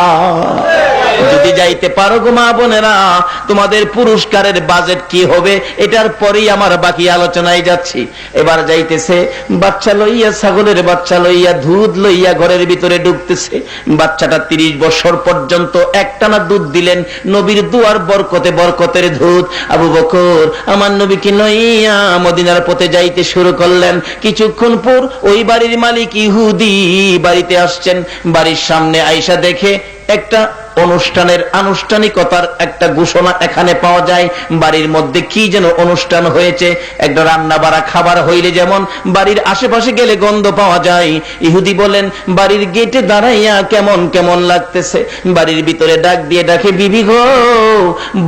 যদি যাইতে পারো গো মা বোনেরা, তোমাদের পুরস্কারের বাজেট কি হবে এটার পরেই আমার বাকি আলোচনায় যাচ্ছি। এবার যাইতেছে, বাচ্চা লইয়া, ছাগলের বাচ্চা লইয়া, দুধ লইয়া ঘরের ভিতরে ঢুকতেছে। বাচ্চাটা 30 বছর পর্যন্ত একটানা দুধ দিলেন। নবীর দুয়ার বরকতে, বরকতের দুধ। আবু বকর আমার নবীকে লইয়া মদিনার পথে যাইতে শুরু করলেন। কিছুক্ষণ পর ওই বাড়ির মালিক ইহুদি বাড়িতে আসছেন। বাড়ির সামনে আয়েশা দেখে একটা অনুষ্ঠানের, আনুষ্ঠানিকতার একটা ঘোষণা এখানে পাওয়া যায়। বাড়ির মধ্যে কি যেন অনুষ্ঠান হয়েছে। একটা রান্না বাড়া খাবার হইলে যেমন বাড়ির আশেপাশে গেলে গন্ধ পাওয়া যায়, ইহুদি বলেন, বাড়ির গেটে দাঁড়াইয়া কেমন কেমন লাগতেছে। বাড়ির ভিতরে ডাক দিয়ে ডাকে, বিবি গো,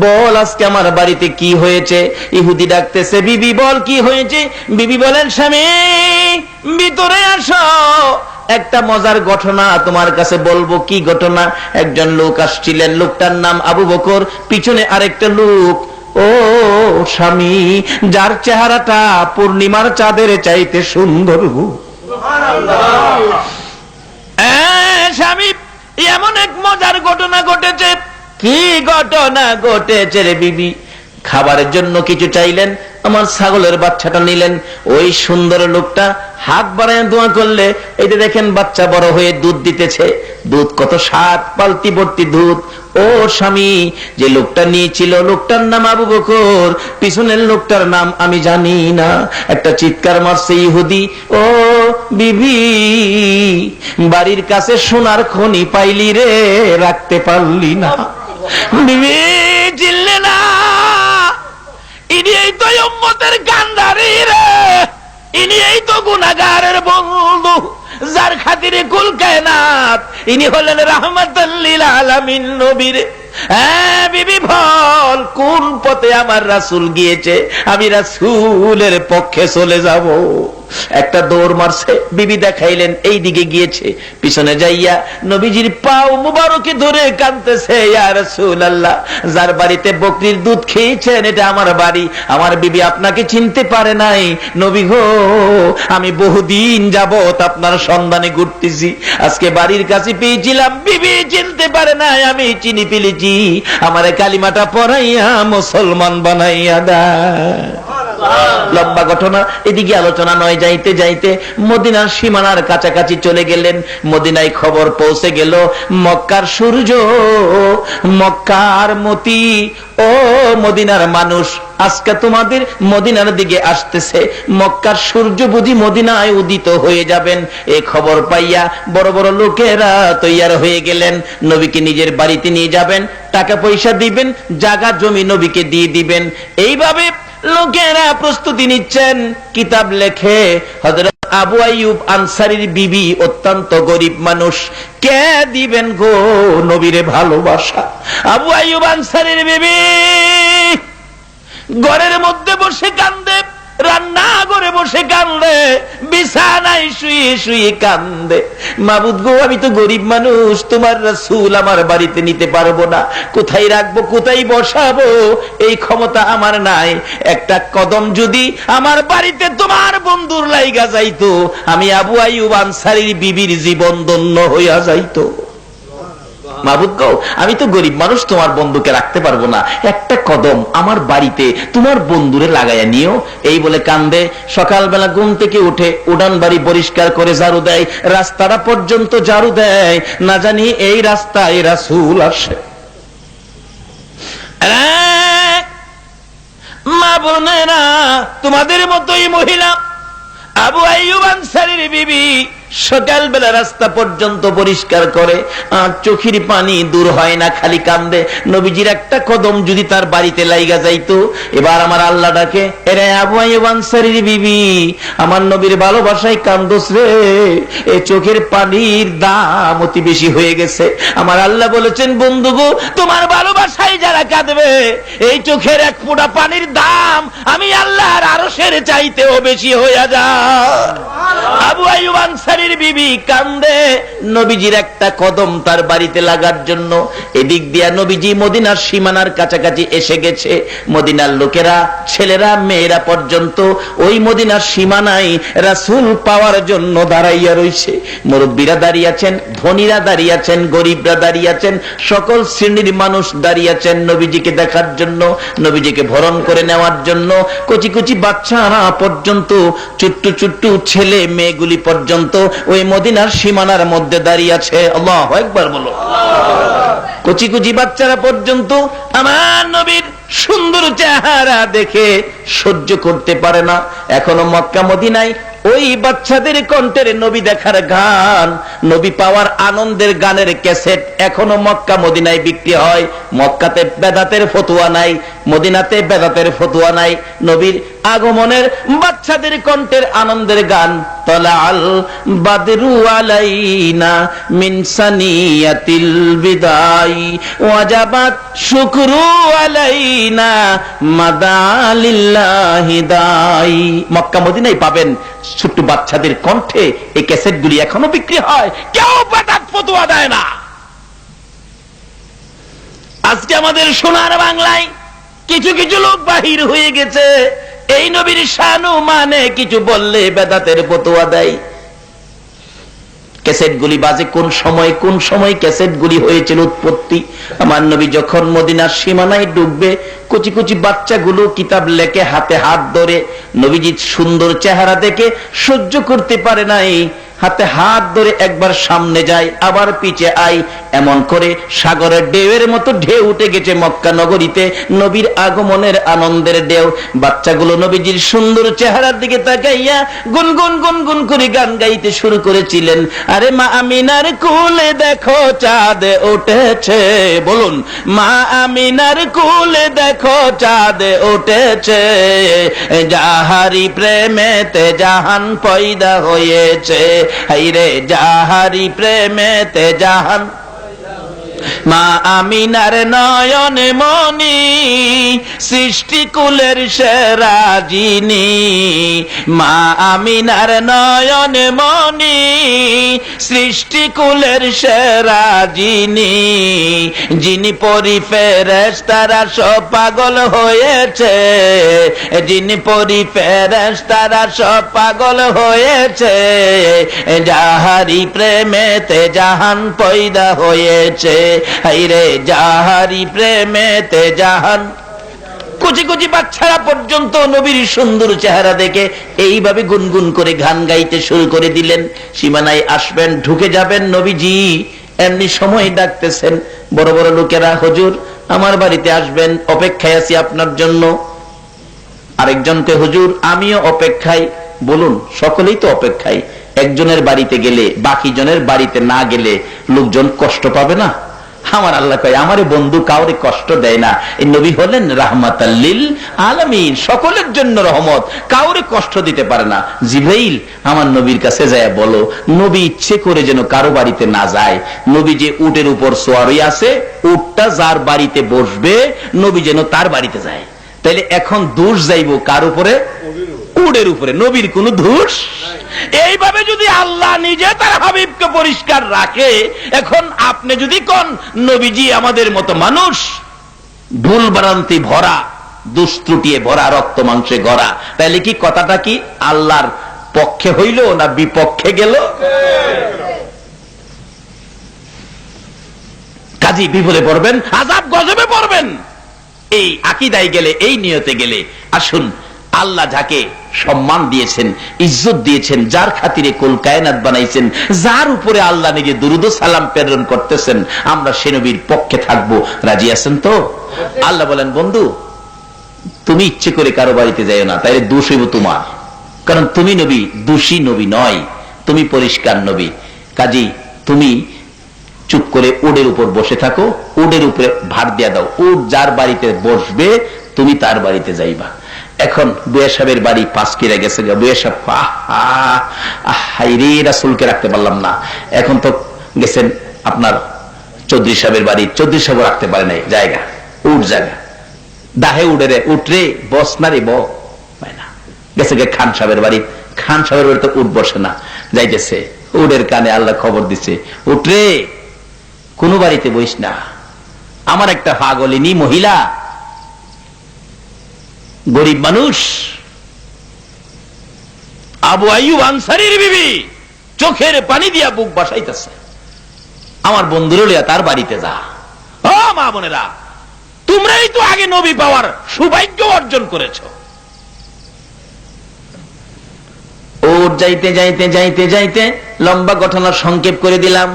বল আজকে আমার বাড়িতে কি হয়েছে? ইহুদি ডাকতেছে, বিবি বল কি হয়েছে? বিবি বলেন, স্বামী ভিতরে আসো। একটা মজার ঘটনা তোমার কাছে বলবো। কি ঘটনা? একজন লোক আসছিলেন, লোকটার নাম আবু বকর, পিছনে আরেকটা লোক। ও স্বামী, যার চেহারাটা পূর্ণিমার চাঁদের চাইতে সুন্দর গো। স্বামী, এমন এক মজার ঘটনা ঘটেছে। কি ঘটনা ঘটেছে রে বিবি? খাবারের জন্য কিছু চাইলেন, আমার ছাগলের বাচ্চাটা নিলেন। ওই সুন্দর লোকটা হাত বাড়ায় দোয়া করলে, এই যে দেখেন বাচ্চা বড় হয়ে দুধ দিতেছে। দুধ কত স্বাদ, পালতি ভর্তি দুধ। ও স্বামী, যে লোকটা নিয়েছিল লোকটার নাম আবু বকর, পিছনের লোকটার নাম আমি জানি না। একটা চিৎকার মারছে ইহুদি, ও বিবি, বাড়ির কাছে সোনার খনি পাইলি রে, রাখতে পারলি না। বিবি চিনলে না, ইনি এই তো উম্মতের কান্ডারি রে, ইনি এই তো গুনাহগারের বন্ধু, যার খাতিরে কুল কায়নাত, ইনি হলেন রাহমাতাল লিল আলামিন নবী রে। হ্যাঁ বিবি, বল কোন পথে আমার রাসূল গিয়েছে, আমি রাসূলের পক্ষে চলে যাব। একটা দৌড় মারছে, বিবি দেখাইলেন এই দিকে গিয়েছে। পিছনে যাইয়া নবীজির পাও মুবারকে ধরে কাঁদতেছে, ইয়া রাসূলুল্লাহ, যার বাড়িতে বকরির দুধ খেয়েছেন এটা আমার বাড়ি, আমার বিবি আপনাকে চিনতে পারে নাই। নবী গো, আমি বহুদিন যাবত আপনার সন্ধানে ঘুরতেছি, আজকে বাড়ির কাছে পেয়েছিলাম, বিবি চিনতে পারে নাই, আমি চিনি ফেলেছি, আমারে কালিমাটা পড়াইয়া মুসলমান বানাইয়া দেয়। লম্বা ঘটনা, এদিকে আলোচনা নয়। যাইতে যাইতে মদিনার সীমানার কাছাকাছি চলে গেলেন। মদিনায় খবর পৌঁছে গেল, মক্কার সূর্য, মক্কার মতি, ও মদিনার মানুষ, আজকে তোমাদের মদিনার দিকে আসতেছে, মক্কার সূর্য বুঝি মদিনায় উদিত হয়ে যাবেন। এই খবর পাইয়া বড় বড় লোকেরা তৈয়ার হয়ে গেলেন, নবীকে নিজের বাড়িতে নিয়ে যাবেন, টাকা পয়সা দিবেন, জায়গা জমি নবীকে দিয়ে দিবেন। এইভাবে লোকেরা প্রস্তুতি নিচ্ছেন। কিতাব লেখে হযরত আবু আইয়ুব আনসারীর বিবি অত্যন্ত গরিব মানুষ, কে দিবেন গো নবীরে ভালোবাসা? আবু আইয়ুব আনসারীর বিবি ঘরের মধ্যে বসে কান্দে, রান্না ঘরে বসে কান্দে, বিছানায় শুয়ে শুয়ে কান্দে। মাবুদ গো, আমি তো গরিব মানুষ, তোমার রাসূল আমার বাড়িতে নিতে পারবো না, কোথায় রাখবো, কোথায় বসাবো, এই ক্ষমতা আমার নাই। একটা কদম যদি আমার বাড়িতে তোমার বন্ধুর লাইগা যাইতো, আমি আবু আইয়ুব আনসারীর বিবির জীবন ধন্য হইয়া যাইতো। মাবুদ গো, আমি তো গরিব মানুষ, তোমার বন্ধুকে রাখতে পারবো না, একটা কদম আমার বাড়িতে তোমার বন্ধুরে লাগাইয়া নিও। এই বলে কান্দে। সকালবেলা ঘুম থেকে উঠে উড়ান বাড়ি পরিষ্কার করে ঝাড়ু দেয়, রাস্তাটা পর্যন্ত ঝাড়ু দেয়, না জানি এই রাস্তায় রাসূল আসে। মা বোনেরা, তোমাদের মতোই মহিলা আবু আইয়ুব আনসারীর বিবি সকালবেলা রাস্তা পর্যন্ত পরিষ্কার করে, আর চোখের পানি দূর হয় না, খালি কান্দে। নবীজির একটা কদম যদি তার বাড়িতে লাইগা যাইতো। এবার আমার আল্লাহ ডাকে, এরে আবু আইয়ুব আনসারীর বিবি, আমার নবীর ভালোবাসায় কান্দোস রে, এই চোখের পানির দাম অতি বেশি হয়ে গেছে। আমার আল্লাহ বলেছেন, বন্ধু গো, তোমার ভালোবাসায় যারা কাঁদবে, এই চোখের এক ফোঁটা পানির দাম আমি আল্লাহর আরশের চাইতেও বেশি হয়ে যায়। আবু আইয়ুব আনসারী বিবি কান্দে, নবীজির একটা কদম তার বাড়িতে লাগার জন্য। এদিক দিয়া নবীজি মদিনার সীমানার কাছাকাছি এসে গেছে। মদিনার লোকেরা, ছেলেরা মেয়েরা পর্যন্ত ওই মদিনার সীমানায় রাসূল পাওয়ার জন্য দাঁড়াইয়া রইছে। মুরব্বীরা দাঁড়িয়ে আছেন, ধনীরা দাঁড়িয়ে আছেন, গরিবরা দাঁড়িয়ে আছেন, সকল শ্রেণীর মানুষ দাঁড়িয়ে আছেন নবীজিকে দেখার জন্য, নবীজিকে বরণ করে নেওয়ার জন্য। কচি কচি বাচ্চারা পর্যন্ত, ছোট্ট ছোট্ট ছেলে মেয়েগুলি পর্যন্ত ওই মদিনার সীমানার মধ্যে দাঁড়িয়ে আছে। আল্লাহু আকবার বলো। কচি কচি বাচ্চারা পর্যন্ত আমার নবীর সুন্দর চেহারা দেখে সহ্য করতে পারে না। এখনো মক্কা মদিনায় ওই বাচ্চাদের কণ্ঠের নবী দেখার গান, নবী পাওয়ার আনন্দের গানের ক্যাসেট এখনো মক্কা মদিনায় বিক্রি হয়। মক্কাতে বেদাতের ফতোয়া নাই, মদিনাতে বেদাতের ফতোয়া নাই। নবীর আগমনের বাচ্চাদের কণ্ঠের আনন্দের গান, তলাআল বাদরু আলাইনা মিন সানিয়াতিল বিদাই ওয়াজাবাত শুকরু আলাইনা মাদালিল্লাহি দাই। মক্কা মদিনায় পাবেন ছোট্ট বাচ্চাদের কণ্ঠে এই ক্যাসেটগুলি এখনো বিক্রি হয়, কেউ বেদাত ফতোয়া দেয় না। আজকে আমাদের সোনার বাংলায় কিছু কিছু লোক বাহির হয়ে গেছে, এই নবীর শানু মানে কিছু বললে বেদাতের ফতোয়া দেয়। ক্যাসেটগুলি বাজে কোন সময় ক্যাসেটগুলি হয়েছিল উৎপত্তি। আমার নবী যখন মদিনার সীমানায় ঢুকবে, কুচি কুচি বাচ্চাগুলো কিতাব লেখে হাতে হাত ধরে, নবীজির সুন্দর চেহারা দেখে সহ্য করতে পারে নাই, হাতে হাত ধরে একবার সামনে যায় আবার পিছে আই, এমন করে সাগরের ঢেউয়ের মতো ঢেউ উঠে গেছে মক্কা নগরীতে, নবীর আগমনের আনন্দের ঢেউ। বাচ্চাগুলো নবীজির সুন্দর চেহারার দিকে তাকাইয়া গুনগুন গুনগুন করে গান গাইতে শুরু করেছিলেন। আরে মা আমিনার কোলে দেখো চাঁদ উঠেছে, বলুন মা আমিনার কোলে দেখো চাঁদ উঠেছে, যাহারি প্রেমেতে জাহান পয়দা হয়েছে, হাইরে যাহারি প্রেমেতে জাহান। মা আমিনার নয়নে মনি সৃষ্টিকুলের সেরা যিনি, মা আমিনার নয়নে মনি সৃষ্টিকুলের সেরা যিনি, যিনি পরি ফেরেশতারা সব পাগল হয়েছে, যিনি পরি ফেরেশতারা সব পাগল হয়েছে, যাহারি প্রেমেতে জাহান পয়দা হয়েছে, হাইরে যাহারি প্রেমেতে জাহান। কুচি কুচি বাচ্চারা পর্যন্ত নবীর সুন্দর চেহারা দেখে এইভাবে গুনগুন করে গান গাইতে শুরু করে দিলেন। সীমানায় আসবেন, ঢুকে যাবেন, নবীজি এমনি সময় ডাকতেছেন। বড় বড় লোকেরা, হুজুর আমার বাড়িতে আসবেন, অপেক্ষায় আছি আপনার জন্য। আরেকজনকে, হুজুর আমিও অপেক্ষায়। বলুন, সকলেই তো অপেক্ষায়। একজনের বাড়িতে গেলে বাকি জনের বাড়িতে না গেলে লোকজন কষ্ট পাবে না? আমার আল্লাহ কয় আমারে বন্ধু কাউরে কষ্ট দেয় না। এই নবী হলেন রাহমাতাল লিল আলামিন, সকলের জন্য রহমত, কাউরে কষ্ট দিতে পারে না। জিবরাইল আমার নবীর কাছে যায় বলো, নবী ইচ্ছে করে যেন কারো বাড়িতে না যায়। নবী যে উটের উপর সোয়ারি আছে, উটটা যার বাড়িতে বসবে নবী যেন তার বাড়িতে যায়। তাইলে এখন দোষ যাইব কার উপরে? উটের উপরে। নবীর কোন দোষ। এইভাবে যদি আল্লাহ নিজে তার হাবিবকে পরিষ্কার রাখে, এখন আপনি যদি কোন নবীজি আমাদের মতো মানুষ, ভুল ভ্রান্তি ভরা, দুষ্ত্রুটিয়ে ভরা, রক্ত মাংসে গড়া, তাহলে কি কথাটা কি আল্লাহর পক্ষে হইল না বিপক্ষে গেল? কাজী বিপদে পড়বেন, আযাব গজবে পড়বেন এই আকীদায় গেলে, এই নিয়তে গেলে। আসুন, আল্লাহ যাকে সম্মান দিয়েছেন, ইজ্জত দিয়েছেন, যার খাতিরে কুল কায়নাত বানাইছেন, যার উপরে আল্লাহ নিজে দুরূদ ও সালাম প্রেরণ করতেছেন, আমরা সে নবীর পক্ষে থাকবো। রাজি আছেন তো? আল্লাহ বলেন, বন্ধু তুমি ইচ্ছে করে কারো বাড়িতে যাইও না, তাইলে দোষ হইব তোমার, কারণ তুমি নবী, দোষী নবী নয়, তুমি পরিষ্কার নবী। কাজী তুমি চুপ করে উটের উপর বসে থাকো, উটের উপরে ভার দিয়া দাও, উট যার বাড়িতে বসবে তুমি তার বাড়িতে যাইবা। এখন বুয়া সাহেবের বাড়ি 5 কিরা গেছে, বুয়া সাহেব হাইরে রাসূলকে রাখতে পারলাম না। এখন তো গেছেন আপনার চৌধুরী সাহেবের বাড়ি, চৌধুরী সাহেব রাখতে পারে নাই জায়গা, উঠ জায়গা, দাহে উঠে উঠরে বস না রে পায় না। গেছে গে খান সাহেবের বাড়ি, খান সাহেবের বাড়ি তো উঠ বসে না, যাইতেছে উটের কানে আল্লাহ খবর দিছে, উঠরে কোন বাড়িতে বইস না। আমার একটা পাগলিনী মহিলা, গরিব মানুষ, আবু আইয়ুব আনসারীর বিবি, চোখের পানি দিয়া বুক বাসাইতেছে, আমার বন্ধুরা লিয়া তার বাড়িতে যা। ও মা বোনেরা, তোমরাই তো আগে নবী পাওয়ার সৌভাগ্য অর্জন করেছো। ওর যাইতে যাইতে যাইতে যাইতে লম্বা ঘটনা সংক্ষেপ করে দিলাম।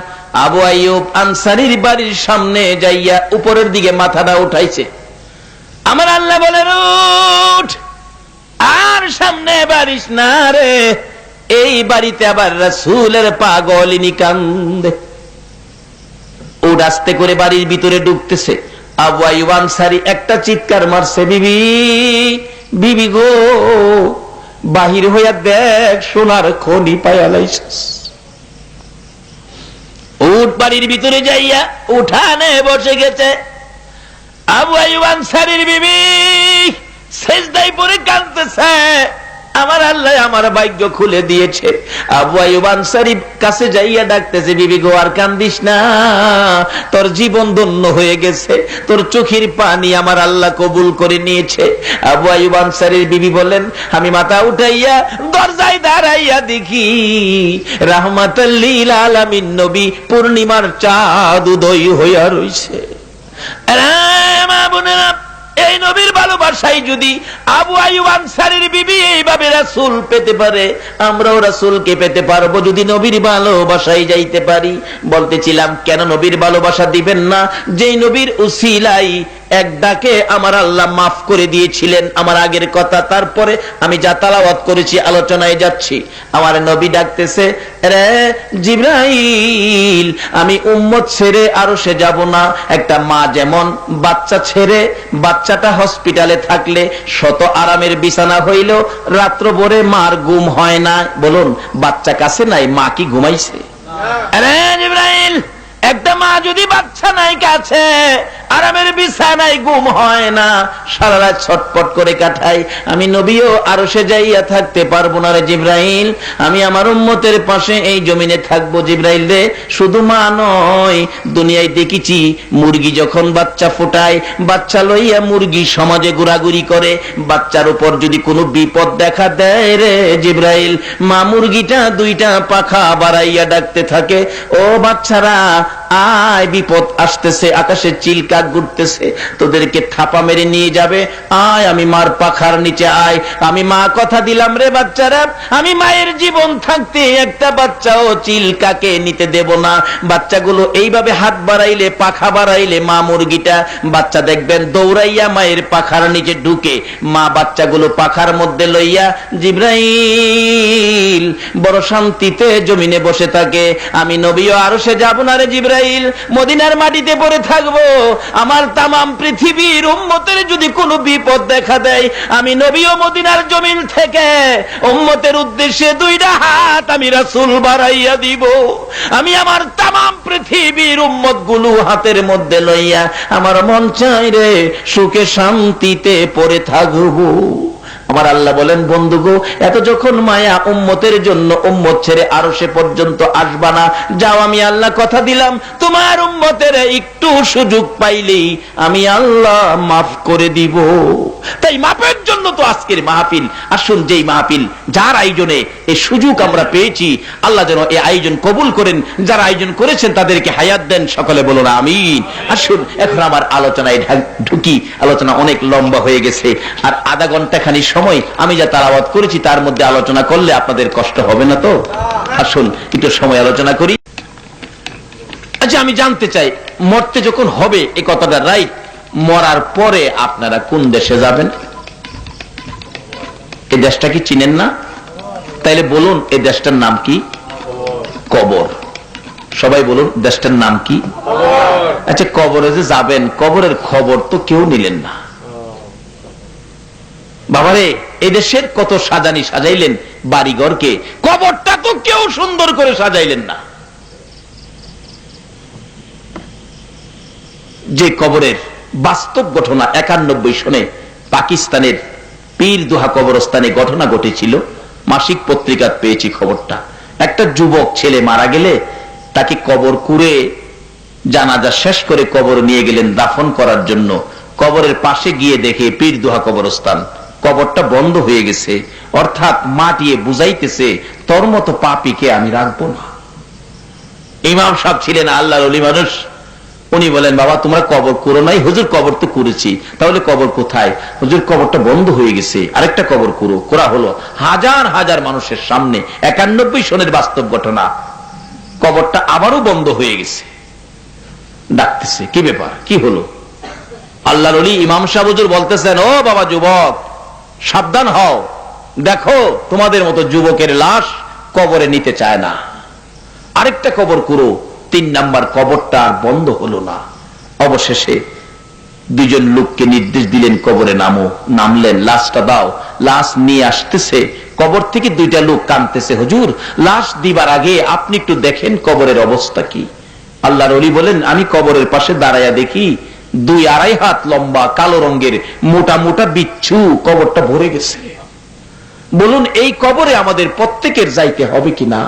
আবু আইয়ুব আনসারীর বাড়ির সামনে যাইয়া উপরের দিকে মাথাটা উঠাইছে। আমার আল্লাহ বলেন, উঠ আর সামনে বাড়িস না রে, এই বাড়িতে আবার রাসূলের পাগলিনী কান্দে। উঠ আস্তে করে বাড়ির ভিতরে ঢুকতেছে। আবু আইয়ুব আনসারী একটা চিৎকার মারছে, বিবি বিবি গো, বাহির হইয়া দেখ, সোনার খনি পাইয়া লাইছিস। উঠ বাড়ির ভিতরে যাইয়া উঠানে বসে গেছে। আবু আইয়ুব আনসারীর বিবি সেজদায় পড়ে কাঁদতেছে, আমার আল্লাহ আমার ভাগ্য খুলে দিয়েছে। আবু আইয়ুব আনসারী কাছে যাইয়া ডাকতেছে, বিবি গো আর কান্দিস না, তোর জীবন ধন্য হয়ে গেছে, তোর চোখের পানি আমার আল্লাহ কবুল করে নিয়েছে। আবু আইয়ুব আনসারীর বিবি বলেন, আমি মাথা উঠাইয়া দরজায় দাঁড়াইয়া দেখি রাহমাতাল লিল আলামিন নবী পূর্ণিমার চাঁদ উদয় হইয়া রইছে। মা বোনেরা, এই নবীর ভালোবাসায় যদি আবু আইয়ুব আনসারীর বিবি এইভাবে রাসূল পেতে পারে, আমরাও রাসূলকে পেতে পারবো যদি নবীর ভালোবাসায় যাইতে পারি। বলতেছিলাম, কেন নবীর ভালোবাসা দিবেন না, যেই নবীর উসিলাই এক ডাকে আমার আল্লাহ মাফ করে দিয়েছিলেন আমার আগের কথা। তারপরে আমি যা তেলাওয়াত করেছি, আলোচনায় যাচ্ছি, আমার নবী ডাকতেছে, রে জিবরাইল, আমি উম্মত ছেড়ে আরশে যাব না। একটা মা যেমন বাচ্চা ছেড়ে, বাচ্চাটা হসপিটালে থাকলে শত আরামের বিছানা হইল, রাত্র ভরে মার ঘুম হয় না। বলুন, বাচ্চা কাছে নাই, মা কি ঘুমাইছে? আরে জিবরাইল, একটা মা যদি বাচ্চা নাই কাছে, আরামের বিছানায় ঘুম হয় না, সারা রাত ছটপট করে কাটাই, আমি নবীও আরশে যাইয়া থাকতে পারবো না রে জিবরাইল, আমি আমার উম্মতের পাশে এই জমিনে থাকবো। জিবরাইল রে, শুধু মা নয়, দুনিয়ায় দেখেছি মুরগি যখন বাচ্চা ফোটায়, বাচ্চা লইয়া মুরগি সমাজে ঘোরাঘুরি করে, বাচ্চার উপর যদি কোনো বিপদ দেখা দেয় রে জিবরাইল, মা মুরগিটা দুইটা পাখা বাড়াইয়া ডাকতে থাকে, ও বাচ্চারা আয়, বিপদ আসতেছে, আকাশে চিলকা ঘুরতেছে, তোদেরকে থাপা মেরে নিয়ে যাবে, আয় আমি মার পাখার নিচে আয়। আমি মা কথা দিলাম রে বাচ্চারা, আমি মায়ের জীবন থাকতে একটা বাচ্চাও চিলকাকে নিতে দেব না। বাচ্চাগুলো এইভাবে হাত বাড়াইলে, পাখা বাড়াইলে, মা মুরগিটা বাচ্চা দেখবেন দৌড়াইয়া মায়ের পাখার নিচে ঢুকে, মা বাচ্চাগুলো পাখার মধ্যে লইয়া জিবরাইল বড় শান্তিতে জমিনে বসে থাকে। আমি নবীও আরশে যাব না রে জিবরাইল, মদিনার মাটিতে পড়ে থাকবো। আমার তামাম পৃথিবীর উম্মতের যদি কোনো বিপদ দেখা দেয়, আমি নবীও মদিনার জমিন থেকে উম্মতের উদ্দেশ্যে দুইটা হাত আমি রাসূল বাড়াইয়া দিব। আমি আমার তামাম পৃথিবীর উম্মত গুলো হাতের মধ্যে লইয়া আমার মন চাই রে সুখে শান্তিতে পড়ে থাকবো। আমার আল্লাহ বলেন, বন্ধুগো, এত যখন মায়া উম্মতের জন্য, উম্মত ছেড়ে আরশে পর্যন্ত আসবা না। যাও, আমি আল্লাহ কথা দিলাম, তোমার উম্মতের একটু সুযোগ পাইলেই আমি আল্লাহ মাফ করে দিব। তাই মাফের জন্য তো আজকের মাহফিল। আসুন, যেই মাহফিল, যার আয়োজনে এই সুযোগ আমরা পেয়েছি, আল্লাহ যেন এই আয়োজন কবুল করেন। যারা আয়োজন করেছেন তাদেরকে হায়াত দেন, সকলে বলুন আমিন। আসুন, এখন আমার আলোচনায় ঢুকি। আলোচনা অনেক লম্বা হয়ে গেছে, আর আধা ঘন্টা খানি সময় আমি যা তেলাওয়াত করেছি তার মধ্যে আলোচনা করলে আপনাদের কষ্ট হবে না তো? আসুন একটু সময় আলোচনা করি। আচ্ছা, আমি জানতে চাই, মরতে যখন হবে, এই কথাটা রাইট, মরার পরে আপনারা কোন দেশে যাবেন? এই দেশটা কি চিনেন না? তাইলে বলুন, এই দেশটার নাম কি? কবর। সবাই বলুন, দেশটার নাম কি? আচ্ছা, কবরে যে যাবেন, কবরের খবর তো কেউ নিলেন না। বাবারে, এই দেশের কত সাজানি সাজাইলেন বাড়িঘরকে, কবরটা তো কেউ সুন্দর করে সাজাইলেন না। যে কবরের বাস্তব ঘটনা 91 সনে পাকিস্তানের পীরদোহা কবরস্থানে ঘটনা ঘটেছিল, মাসিক পত্রিকা পেয়েছি খবরটা। একটা যুবক ছেলে মারা গেলে তাকে কবর কুড়ে জানাজা শেষ করে কবর নিয়ে গেলেন দাফন করার জন্য। কবরের পাশে গিয়ে দেখে পীরদোহা কবরস্থান, কবরটা বন্ধ হয়ে গেছে, অর্থাৎ মাটিয়ে বুঝাইতেছে, তোর মতো পাপীকে আমি রাখবো না। ইমাম সাহেব ছিলেন আল্লাহর ওলি মানুষ, উনি বলেন, বাবা তোমরা কবর করো নাই? হুজুর, কবর তো করেছি। তাহলে কবর কোথায়? হুজুর, কবরটা বন্ধ হয়ে গেছে, আরেকটা কবর করো। করা হলো, হাজার হাজার মানুষের সামনে, 91 সনের বাস্তব ঘটনা। কবরটা আবারও বন্ধ হয়ে গেছে। ডাকতেছে, কি ব্যাপার, কি হলো? আল্লাহর ওলি ইমাম সাহেব হুজুর বলতেছেন, ও বাবা যুবক, সাবধান হও, দেখো তোমাদের মতো যুবকের লাশ কবরে নিতে চায় না, আরেকটা কবর করো। 3 নাম্বার কবরটা আর বন্ধ হলো না। অবশেষে 2জন লোককে নির্দেশ দিলেন, কবরে নামো। নামলেন, লাশটা দাও। লাশ নিয়ে আসতেছে, কবর থেকে 2টা লোক কাঁদতেছে, হুজুর লাশ দিবার আগে আপনি একটু দেখেন কবরের অবস্থা কি। আল্লাহর ওলি বলেন, আমি কবরের পাশে দাঁড়াইয়া দেখি 2-2.5 হাত লম্বা কালো রঙের মোটা মোটা বিচ্ছু কবরটা ভরে গেছে। বলুন এই কবরে আমাদের প্রত্যেকের যাইতে হবে কিনা?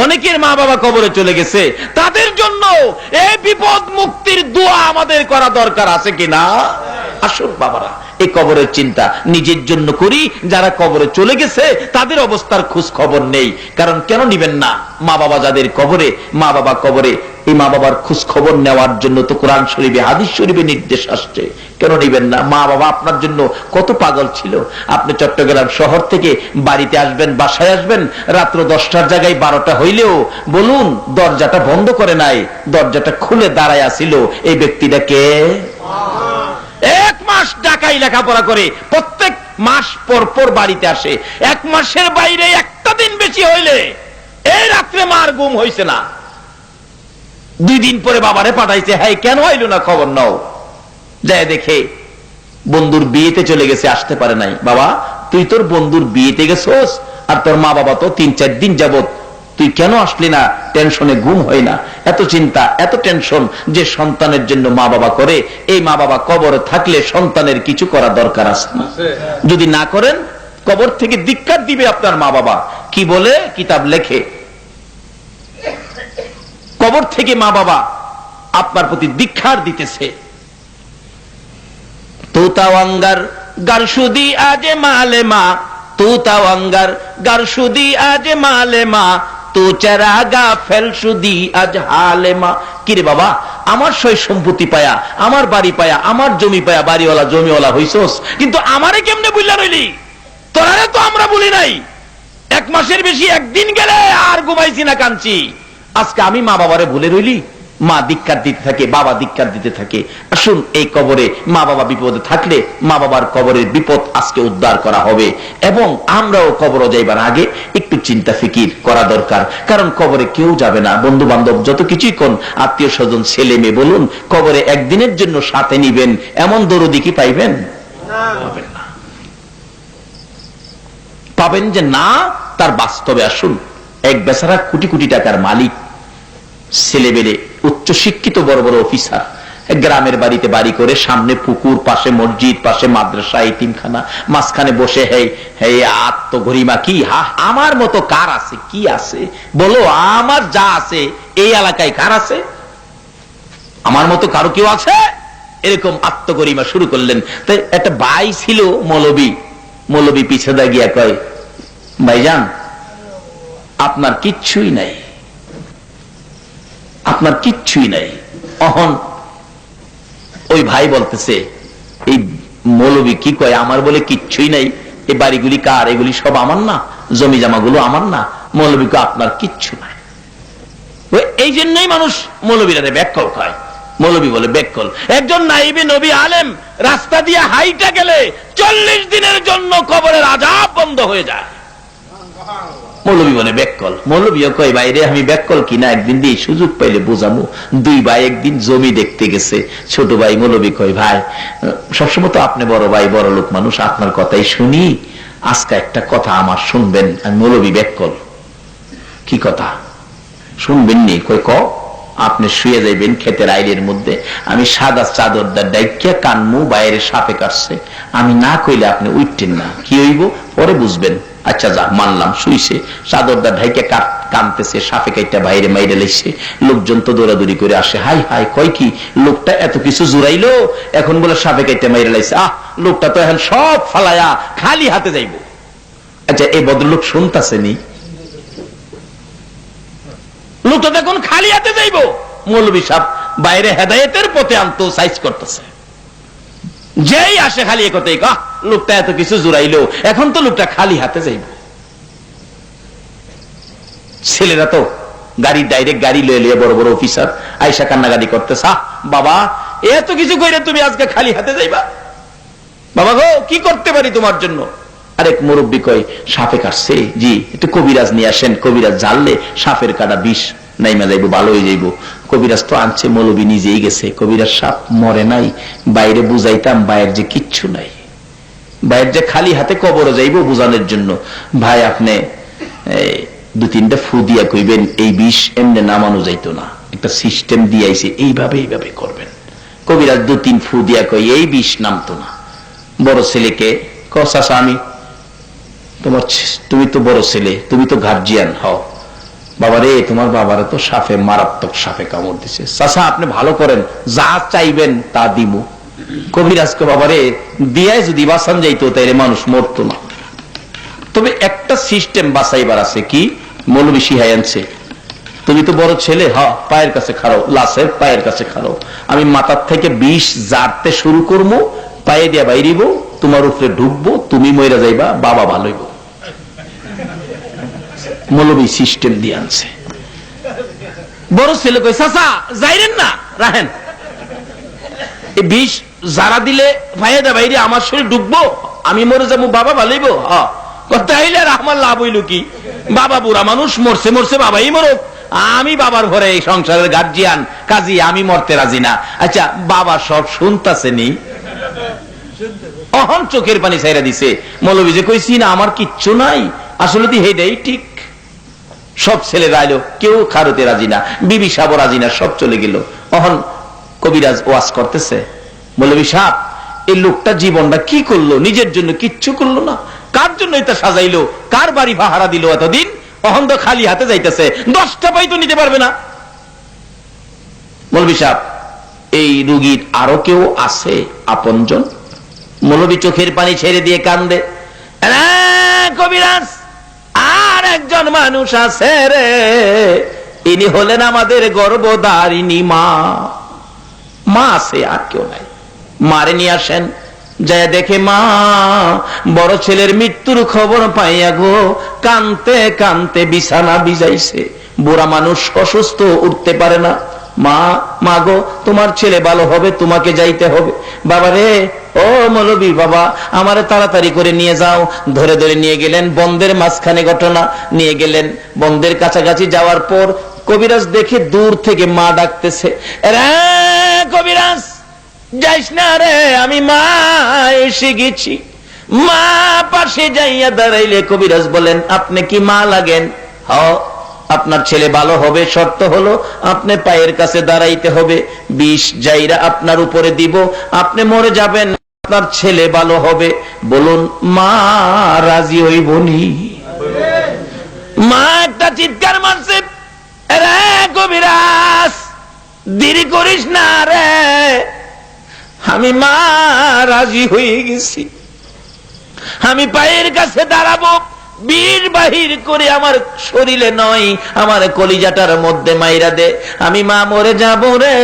অনেকের মা বাবা কবরে চলে গেছে, তাদের জন্য এই বিপদ মুক্তির দোয়া আমাদের করা দরকার আছে কিনা? আসুন বাবারা, এই কবরের চিন্তা নিজের জন্য করি, যারা কবরে চলে গেছে তাদের অবস্থার খোঁজ খবর নেই। কারণ কেন নিবেন না? মা বাবা যাদের কবরে, মা বাবা কবরে, এই মা বাবার খোঁজ খবর নেওয়ার জন্য তো কোরআন শরীফে, হাদিস শরীফে নির্দেশ আসছে। কেন নিবেন না? মা বাবা আপনার জন্য কত পাগল ছিল। আপনি চট্টগ্রাম শহর থেকে বাড়িতে আসবেন, বাসায় আসবেন, রাত্র 10টার জায়গায় 12টা হইলেও বলুন দরজাটা বন্ধ করে নাই, দরজাটা খুলে দাঁড়ায় আসিল। এই ব্যক্তিটা কে? 1 মাস ঢাকায় লেখাপড়া করে প্রত্যেক মাস পর পর বাড়িতে আসে। 1 মাসের বাইরে একটা দিন বেশি হইলে এই রাত্রে মার ঘুম হইছে না। 2 দিন পরে বাবারে পাঠাইছে, হ্যাঁ কেন হইল না খবর নাও। যায় দেখে বন্ধুর বিয়েতে চলে গেছে, আসতে পারে নাই। বাবা তুই তোর বন্ধুর বিয়েতে গেছোস, আর তোর মা বাবা তো 3-4 দিন যাবত, তুই কেন আসলি না? টেনশনে ঘুম হয় না। এত চিন্তা, এত টেনশন যে সন্তানের জন্য মা বাবা করে, এই মা বাবা কবরে থাকলে সন্তানের কিছু করা দরকার আছে না? যদি না করেন কবর থেকে ধিক্কার দিবে আপনার মা বাবা। কি বলে কিতাব লেখে, কবর থেকে মা বাবা আপনার প্রতি ধিক্কার দিতেছে। তু তাওয়াঙ্গার গারসুদি আজে মালে মা, তু তাওয়াঙ্গার গারসুদি আজে মালে মা, তু চারাগা ফেলসুদি আজ হালে মা। কিরে বাবা, আমার সয় সম্পত্তি পায়া, আমার বাড়ি পায়া, আমার জমি পায়া বাড়িওয়ালা জমিওয়ালা হইছস, কিন্তু আমারে কেমনে বুঝলা রইলি? তোরারে তো আমরা বলি নাই। 1 মাসের বেশি একদিন গেলে আর ঘুমাইছি না, কাঁদছি। আজকে আমি মা বাবারে ভুলে রইলি। মা ধিক্কার দিতে থাকে, বাবা ধিক্কার দিতে থাকে। আসুন এই কবরে মা বাবা বিপদে থাকলে মা বাবার কবরের বিপদ আজকে উদ্ধার করা হবে, এবং আমরাও কবরে যাইবার আগে একটু চিন্তা ফিকির করা দরকার। কারণ কবরে কেউ যাবে না। বন্ধু বান্ধব যত কিছুই কোন, আত্মীয় স্বজন ছেলে মেয়ে বলুন, কবরে একদিনের জন্য সাথে নিবেন এমন দরদি কি পাইবেন? পাবেন না। পাবেন যে না, তার বাস্তবে আসুন। এক বেচারা কোটি কোটি টাকার মালিক, ছেলেবেলে উচ্চ শিক্ষিত, বড় বড় অফিসার, গ্রামের বাড়িতে বাড়ি করে, সামনে পুকুর, পাশে মসজিদ, পাশে মাদ্রাসা, এতিমখানা, মাঝখানে বসে আত্মগরিমা। কি আমার মতো কার আছে? কি আছে বলো? আমার যা আছে এই এলাকায় কার আছে? আমার মতো কারো কেউ আছে? এরকম আত্মগরিমা শুরু করলেন। তাই একটা ভাই ছিল মৌলবী, মৌলবী পিছে দা গিয়া কয়, ভাইজান আপনার কিচ্ছুই নাই, আপনার কিচ্ছুই নাই। অহন ওই ভাই বলতেছে, এই মৌলবী কি কয়, আমার বলে কিচ্ছুই নাই, এই বাড়িগুলি কার? এগুলি সব আমার না, জমি জামাগুলো আমার না। মৌলবী কয় আপনার কিচ্ছু নাই। এই জন্যই মানুষ মৌলবীরা ব্যাককল খায়। মৌলবী বলে ব্যাককল। একজন নাইবে নবী আলেম রাস্তা দিয়ে হাইটা গেলে 40 দিনের জন্য কবরের আযাব বন্ধ হয়ে যায়। মৌলবী বলে ব্যাককল। মৌলবীও কয় বাইরে আমি ব্যাককল কিনা একদিন দিয়ে সুযোগ পাইলে বোঝামু। 2 ভাই একদিন জমি দেখতে গেছে। ছোট ভাই মৌলবী কয়, ভাই সবসময় তো আপনি বড় ভাই, বড় লোক মানুষ, আপনার কথাই শুনি, আজকে একটা কথা আমার শুনবেন। আমি মৌলবী ব্যাককল। কি কথা শুনবেন নি? কয় ক। আপনি শুয়ে যাইবেন ক্ষেতের আইলের মধ্যে, আমি সাদা চাদরদার ডাইকিয়া কানমু, বাইরে সাপে কাটছে, আমি না কইলে আপনি উঠতেন না। কি হইব পরে বুঝবেন। আচ্ছা যা, মানলাম। শুইছে, চাদরদার ঢাইকে কানতেছে, সাপে কাইটা বাইরে মাইরে লেগছে। লোকজন তো দৌড়াদৌড়ি করে আসে। হাই হাই, কয় কি লোকটা এত কিছু জুড়াইলো, এখন বলে সাপে কাইটা মাইরে লাইছে। লোকটা তো এখন সব ফালায়া খালি হাতে যাইব। আচ্ছা এই ভদ্রলোক শুনতাছেনি? লোকটা দেখুন খালি হাতে যাইব। মৌলবী সাহেব বাইরে হেদায়েতের পথে আনতো সাইজ করতেছে। যেই আসে খালি একথাই, লোকটা এত কিছু জুড়াইলো, এখন তো লোকটা খালি হাতে যাইব। ছেলেরা তো গাড়ি, ডাইরেক্ট গাড়ি লয়ে লিয়ে, বড় বড় অফিসার আইসা কান্নাগাড়ি করতেছে, বাবা এত কিছু কইরে তুমি আজকে খালি হাতে যাইবা? বাবা গো কি করতে পারি তোমার জন্য? আরেক মুরব্বী কয়, সাপে কাটছে, জি একটু কবিরাজ নিয়ে আসেন, কবিরাজ জানলে সাপের কাটা বিষ নাইমা যাইব, ভালো হয়ে যাইব। কবিরাজ তো আনছে, মৌলবী নিজেই গেছে। কবিরাজ সাপ মরে নাই, বাইরে বুঝাইতাম বাইরের যে কিচ্ছু নাই, বাইরের যে খালি হাতে কবরে যাইব বুঝানোর জন্য। ভাই আপনি 2-3টা ফু দিয়া কইবেন, এই বিষ এমনি নামানো যাইতো না, একটা সিস্টেম দিয়েছে, এইভাবে এইভাবে করবেন। কবিরাজ 2-3 ফু দিয়া কই, এই বিষ নামতো না। বড় ছেলেকে কসাস, আমি তুমি তো বড় ছেলে, তুমি তো গার্জিয়ান হও। বাবারে, তোমার বাবারে তো সাপে, মারাত্মক সাপে কামড় দিছে। চাচা আপনি ভালো করেন, যা চাইবেন তা দিব। কবিরাজকে বাবারে দিয়ায় যদি বাঁচান যাইতো তাইলে মানুষ মরতো না। তবে একটা সিস্টেম বাঁচাইবার আছে। কি? মৌলবী শিহাই আনছে, তুমি তো বড় ছেলে, হ্যাঁ পায়ের কাছে খাড়াও, লাশের পায়ের কাছে খাড়াও, আমি মাথার থেকে বিষ জারতে শুরু করবো, পায়ে দিয়া বাইরিব, তোমার উপরে ঢুকবো, তুমি মইরা যাইবা, বাবা ভালো হইব। মৌলবী সিস্টেম দিয়ে আনছে। বড় ছেলে কই, চাচা যাইরেন না, রাখেন, এই বিষ যারা দিলে পায়ে দিয়া বাইরে আমার শরীর ঢুকবো, আমি মরে যাবো, বাবা ভালো হইব। তাইলে আর আমার লাভ হইল কি? বাবা বুড়া মানুষ, মরছে মরছে, বাবাই মরক, আমি বাবার ঘরে এই সংসারের গার্জিয়ান, কাজী আমি মরতে রাজি না। আচ্ছা বাবা সব শুনতাছে নি, অহন চোখের পানি ছাইরা দিছে। মৌলবী যে কইছি না আমার কিচ্ছু নাই, আসলে তো হেডাই ঠিক। সব ছেলেরা আইলো, কেউ খারতে রাজি না, বিবি সাহেব রাজি না, সব চলে গেল। অহন কবিরাজ ওয়াজ করতেছে, মৌলবী সাহেব এই লোকটা জীবনটা কি করলো, নিজের জন্য কিচ্ছু করলো না, কার জন্য এটা সাজাইলো, কার বাড়ি ভাড়া দিল এতদিন, অহন তো খালি হাতে যাইতেছে, 10টা পাই তো নিতে পারবে না। মৌলবী সাহেব এই রুগীর আরো কেউ আছে আপনজন? মৌলবী চোখের পানি ছেড়ে দিয়ে কান্দে, কবিরাজ আর একজন মানুষ আছে রে, ইনি হলেন আমাদের গর্ভধারিণী মা। মা আছে, আর কেউ নাই। মারে নিয়ে আসেন, যায় দেখে মা বড় ছেলের মৃত্যুর খবর পাইয়া গো কানতে কানতে বিছানা বিজাইছে। বুড়া মানুষ অসুস্থ, উঠতে পারে না। মা, মা গো তোমার ছেলে ভালো হবে, তোমাকে যাইতে হবে। বাবা রে, ও মৌলবী বাবা, আমারে তাড়াতাড়ি করে নিয়ে যাও। ধরে ধরে নিয়ে গেলেন, বন্ধের মাঝখানে ঘটনা, নিয়ে গেলেন। বন্ধের কাছাকাছি যাওয়ার পর কবিরাজ দেখে দূর থেকে মা ডাকতেছে, কবিরাজ যাইস না রে, আমি মা এসে গেছি। মা পাশে যাইয়া দাঁড়াইলে কবিরাজ বলেন, আপনি কি মা লাগেন? হ্যাঁ, আপনার ছেলে ভালো হবে, শর্ত হলো আপনি পায়ের কাছে দাঁড়াইতে হবে, বিষ যাইরা আপনার উপরে দিব, আপনি মরে যাবেন, আপনার ছেলে ভালো হবে। বলুন মা রাজি হইবনি? মা একটা চিৎকার মারছে, রে কবিরাজ দেরি করিস না রে, আমি মা রাজি হয়ে গেছি, আমি পায়ের কাছে দাঁড়াবো, বীর বাহির করে আমার শরীরে নয়, আমার কলিজাটার মধ্যে মাইরা দে, আমি মা মরে যাব রে,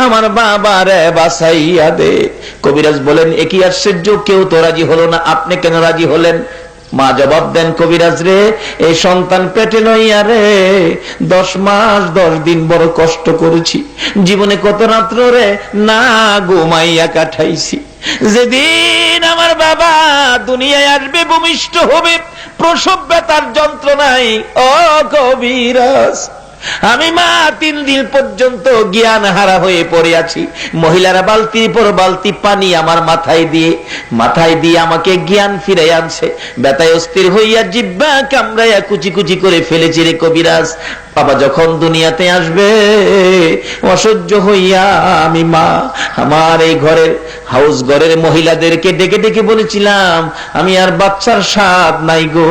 আমার বাবা রে বাঁচাইয়া দে। কবিরাজ বলেন, একই আশ্চর্য, কেউ তো রাজি হলো না, আপনি কেন রাজি হলেন? মা জবাব দেন, কবিরাজ রে, এই সন্তান পেটে লইয়া রে 10 মাস 10 দিন বড় কষ্ট করেছি, জীবনে কত রাত্র রে না ঘুমাইয়া কাটাইছি। যেদিন আমার বাবা দুনিয়ায় আসবে, ভূমিষ্ঠ হবে, প্রসব ব্যথার যন্ত্রণায় ও কবিরাজ আমি মা 3 দিন পর্যন্ত জ্ঞান হারা হয়ে পড়ে আছি। মহিলারা বালতির পর বালতি পানি আমার মাথায় দিয়ে আমাকে জ্ঞান ফিরাই আনছে। ব্যথায় অস্থির হইয়া জিহ্বা কামড়াইয়া কুচি কুচি করে ফেলেছি রে কবিরাজ। বাবা যখন দুনিয়াতে আসবে, অসহ্য হইয়া আমি মা আমার এই ঘরের মহিলাদেরকে ডেকে ডেকে বলেছিলাম, আমি আর বাচ্চার স্বাদ নাই গো,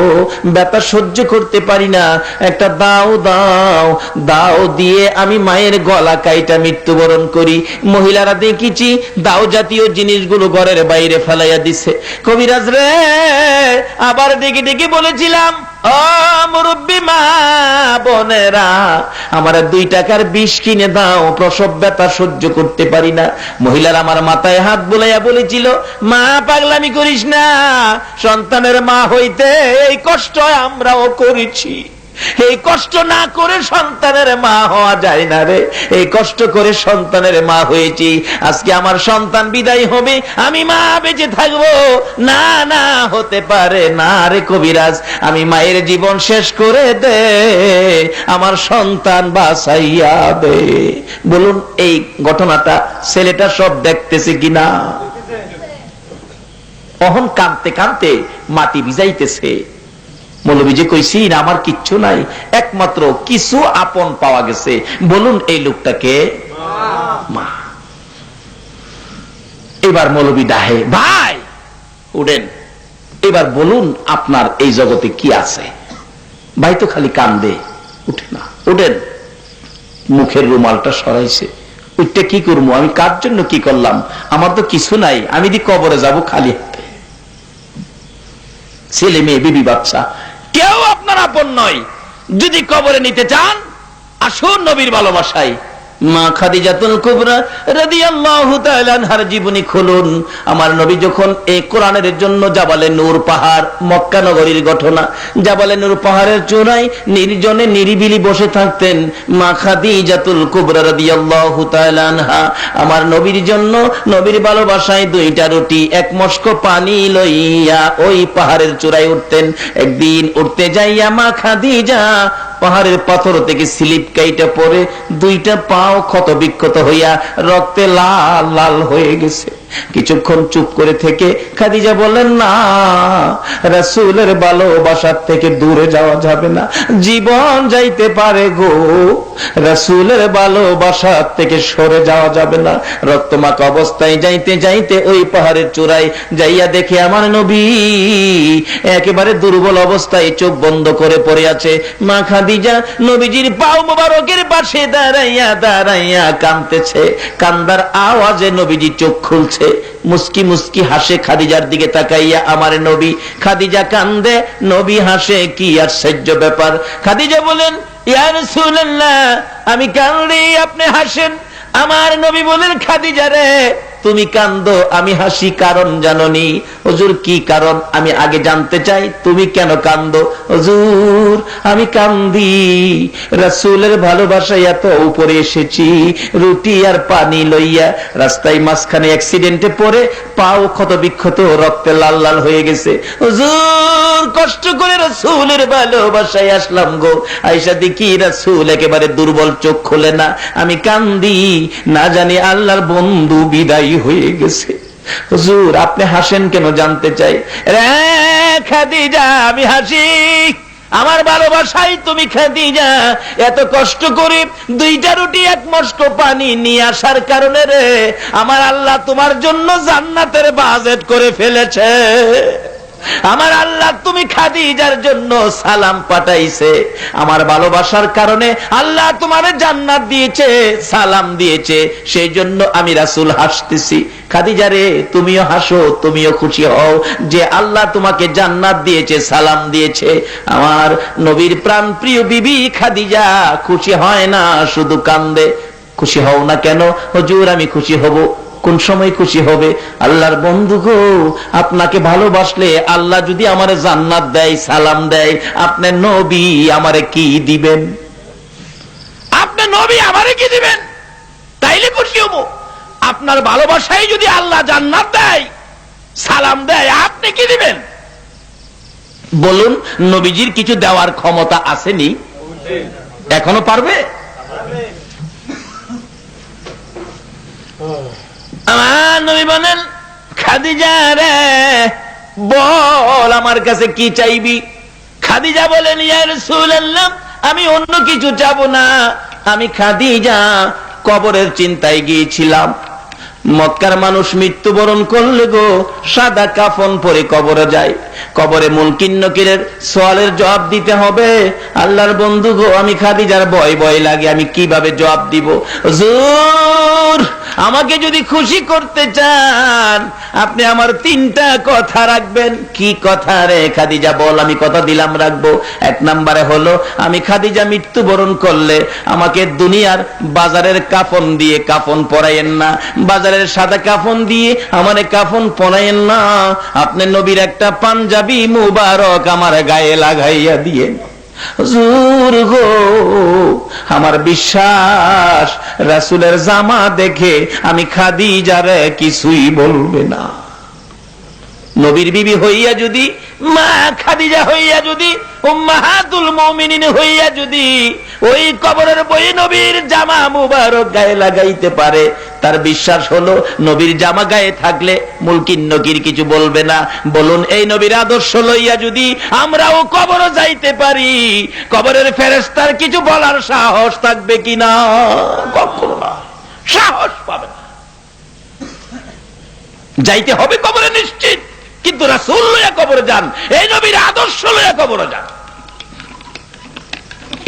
ব্যথা সহ্য করতে পারি না, একটা দাও দাও দাও দিয়ে আমি মায়ের গলা কাইটা মৃত্যুবরণ করি। মহিলারা দেখেছি দাও জাতীয় জিনিসগুলো ঘরের বাইরে ফেলাইয়া দিছে। কবিরাজ রে, আবার ডেকে ডেকে বলেছিলাম, ও মুরব্বী মা বোনেরা, আমার 2 টাকার বিষ কিনে দাও, প্রসব ব্যথা সহ্য করতে পারি না। মহিলারা আমার মাথায় হাত বুলাইয়া বলেছিল, মা পাগলামি করিস না, সন্তানের মা হইতে এই কষ্ট আমরাও করেছি, এই কষ্ট না করে সন্তানের মা হওয়া যায় না রে, এই কষ্ট করে সন্তানের মা হয়েছি। আজকে আমার সন্তান বিদায় হবে, আমি মা বেঁচে থাকবো না, না হতে পারে না রে কবিরাজ, আমি মায়ের জীবন শেষ করে দে, আমার সন্তান বাঁচাইয়া দে। বলুন এই ঘটনাটা ছেলেটা সব দেখতেছে কিনা? অহন কাঁদতে কাঁদতে মাটি ভিজাইতেছে। মৌলবী যে কইছি না আমার কিচ্ছু নাই, একমাত্র কিছু আপন পাওয়া গেছে। বলুন এই লোকটাকে মা। এবার মৌলবী ডাহে, ভাই উঠেন, এবার বলুন আপনার এই জগতে কি আছে? ভাই তো খালি কান্দে, উঠে না। উঠেন, মুখের রুমালটা সরাইছে, ওইটা কি করবো? আমি কার জন্য কি করলাম? আমার তো কিছু নাই, আমি দি কবরে যাব খালি হাতে। ছেলে মেয়ে বিবি বাচ্চা কেউ আপনার আপন নয়। যদি কবরে নিতে চান আসুন নবীর ভালোবাসায়। মা খাদিজাতুল কুবরা রাদিয়াল্লাহু তাআলা আনহার জীবনী খুলুন। আমার নবী যখন এই কোরআনের জন্য জাবালে নূর পাহাড়, মক্কা নগরীর ঘটনা, জাবালে নূর পাহাড়ের চূড়ায় নির্জনে নিরিবিলি বসে থাকতেন মা খাদিজাতুল কুবরা রাদিয়াল্লাহু তাআলা আনহা আমার নবীর জন্য, নবীর ভালোবাসায় 2টা রুটি 1 মস্ক পানি লইয়া ওই পাহাড়ের চূড়ায় উঠতেন। একদিন উঠতে যাইয়া মা খাদিজা পাহাড়ের পাথর থেকে স্লিপ কাইটা পড়ে 2টা পাও ক্ষত বিক্ষত হইয়া রক্তে লাল লাল হয়ে গেছে। কিছুক্ষণ চুপ করে থেকে খাদিজা বলেন, না, রাসূলের ভালোবাসার থেকে দূরে যাওয়া যাবে না, জীবন যাইতে পারে গো, রাসূলের ভালোবাসার থেকে সরে যাওয়া যাবে না। রক্তমাখা অবস্থায় যাইতে যাইতে ওই পাহাড়ের চূড়ায় যাইয়া দেখে আমার নবী একেবারে দুর্বল অবস্থায় চোখ বন্ধ করে পড়ে আছে। মা খাদিজা নবীজির পাও মোবারকের পাশে দাঁড়াইয়া দাঁড়াইয়া কাঁদতেছে। কান্দার আওয়াজে নবীজি চোখ খুলছে, মুস্কি মুস্কি হাসে খাদিজার দিকে তাকাইয়া আমার নবী। খাদিজা কান্দে, নবী হাসে, কি আশ্চর্য ব্যাপার। খাদিজা বলেন, ইয়া রাসূলুল্লাহ, আমি কান্দি, আপনি হাসেন। আমার নবী বলেন, খাদিজা রে, তুমি কান্দো, আমি হাসি, কারণ জাননি? হুজুর, কি কারণ? আমি আগে জানতে চাই, তুমি কেন কান্দো? হুজুর, আমি কান্দি রাসূলের ভালোবাসায় এত উপরে এসেছি, রুটি আর পানি লইয়া রাস্তায় মাঝখানে অ্যাক্সিডেন্টে পড়ে পাও ক্ষত বিক্ষত, রক্তে লাল লাল হয়ে গেছে। হুজুর, কষ্ট করে রাসূলের ভালোবাসায় আসলাম গো, আয়েশা দেখি রাসূল একেবারে দুর্বল, চোখ খোলে না, আমি কান্দি, না জানি আল্লাহর বন্ধু বিদায় হয়ে গেছে। হুজুর, আপনি হাসেন কেন জানতে চাই। রে খাদিজা, আমি হাসি আমার ভালোবাসাই তুমি খাদিজা এত কষ্ট করে 2টা রুটি 1 মস্ক পানি নিয়ে আসার কারণে রে আমার আল্লাহ তোমার জন্য জান্নাতের বাজেট করে ফেলেছে। আমার আল্লাহ তুমি খাদিজার জন্য সালাম পাঠাইছে, আমার ভালোবাসার কারণে আল্লাহ তোমারে জান্নাত দিয়েছে, সালাম দিয়েছে, সেই জন্য আমি রাসূল হাসতেছি। খাদিজা রে, তুমিও হাসো, তুমিও খুশি হও যে আল্লাহ তোমাকে জান্নাত দিয়েছে, সালাম দিয়েছে। আমার নবীর প্রাণ প্রিয় বিবি খাদিজা খুশি হয় না, শুধু কান্দে। খুশি হও না কেন? হুজুর, আমি খুশি হব। কোন সময় খুশি হবে? আল্লাহর বন্ধু গো, আপনাকে ভালোবাসলে আল্লাহ যদি আমারে জান্নাত দেয়, সালাম দেয়, আপনি নবী আমারে কি দিবেন? আপনি নবী আমারে কি দিবেন? তাইলে খুশি হব। আপনার ভালোবাসায় যদি আল্লাহ জান্নাত দেয়, সালাম দেয়, আপনি কি দিবেন? বলুন, নবীজির কিছু দেওয়ার ক্ষমতা আসেনি? এখনো পারবে? আমার নবী বলেন, খাদিজা রে, বল আমার কাছে কি চাইবি? খাদিজা বলেন, ইয়া রাসূলুল্লাহ, আমি অন্য কিছু চাবো না। আমি খাদিজা কবরের চিন্তায় গিয়েছিলাম। মক্কার মানুষ মৃত্যুবরণ করলে গো সাদা কাফন পরে কবরে যায়, কবরে মুনকির নকিরের সওয়ালের জবাব দিতে হবে। আল্লাহর বন্ধু গো, আমি খাদিজার ভয় ভয় লাগে, আমি কিভাবে জবাব দিব? হুজুর, আমাকে যদি খুশি করতে চান আপনি আমার 3টা কথা রাখবেন। কি কথা রে খাদিজা? বল, আমি কথা দিলাম রাখবো। 1 নম্বরে হলো, আমি খাদিজা মৃত্যুবরণ করলে আমাকে দুনিয়ার বাজারের কাফন দিয়ে কাফন পরাইয়েন না, বাজারের সাদা কাফন দিয়ে আমারে কাফন পরাইয়েন না, আপনি নবীর একটা পাঞ্জাবি মুবারক আমার গায়ে লাগাইয়া দিয়ে। হুজুর গো, আমার বিশ্বাস রাসূলের জামা দেখে আমি খাদিজারে কিছুই বলবে না। নবীর বিবি হইয়া যদি, মা খাদিজা হইয়া যদি, উম্মাহাতুল মুমিনিন হইয়া যদি ওই কবরের বই নবীর জামা মুবারক গায়ে লাগাইতে পারে, তার বিশ্বাস হলো নবীর জামা গায়ে থাকলে মুলকিন নকির কিছু বলবে না। বলুন, এই নবীর আদর্শ লইয়া যদি আমরাও কবরে যাইতে পারি, কবরের ফেরেশতার কিছু বলার সাহস থাকবে কিনা? কখনো না, সাহস পাবে না। যাইতে হবে কবরে নিশ্চিত, কিন্তু রাসূল লইয়া কবরে যান, এই নবীর আদর্শ লইয়া কবরে যান।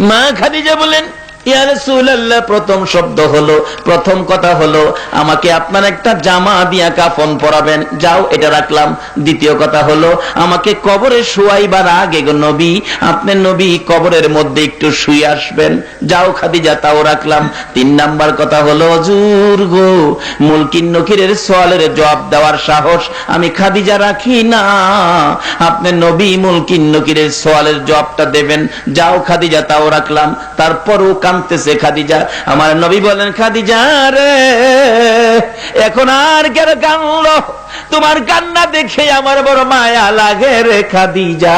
মা খাদিজা বলেন, ইয়া রাসূলুল্লাহ, প্রথম শব্দ হলো, প্রথম কথা হলো আমাকে আপনার একটা জামা দিয়া কাফন পরাবেন, যাও এটা রাখলাম। দ্বিতীয় কথা হলো আমাকে কবরে শোয়াইবার আগে গো নবী, আপনি নবী কবরের মধ্যে একটু শুয়ে আসবেন, যাও খাদিজা, তাও রাখলাম। তিন নাম্বার কথা হলো, হুজুর গো, মুলকিন নকিরের সওয়ালের জবাব দেওয়ার সাহস আমি খাদিজা রাখি না, আপনি নবী মুলকিন নকিরের সওয়ালের জবাবটা দেবেন, যাও খাদিজা, তাও রাখলাম। তারপরও কাঁদতেছে খাদিজা। আমার নবী বলেন, খাদিজা রে, এখন আর কেন কাঁদলো? তোমার কান্না দেখে আমার বড় মায়া লাগে রে খাদিজা,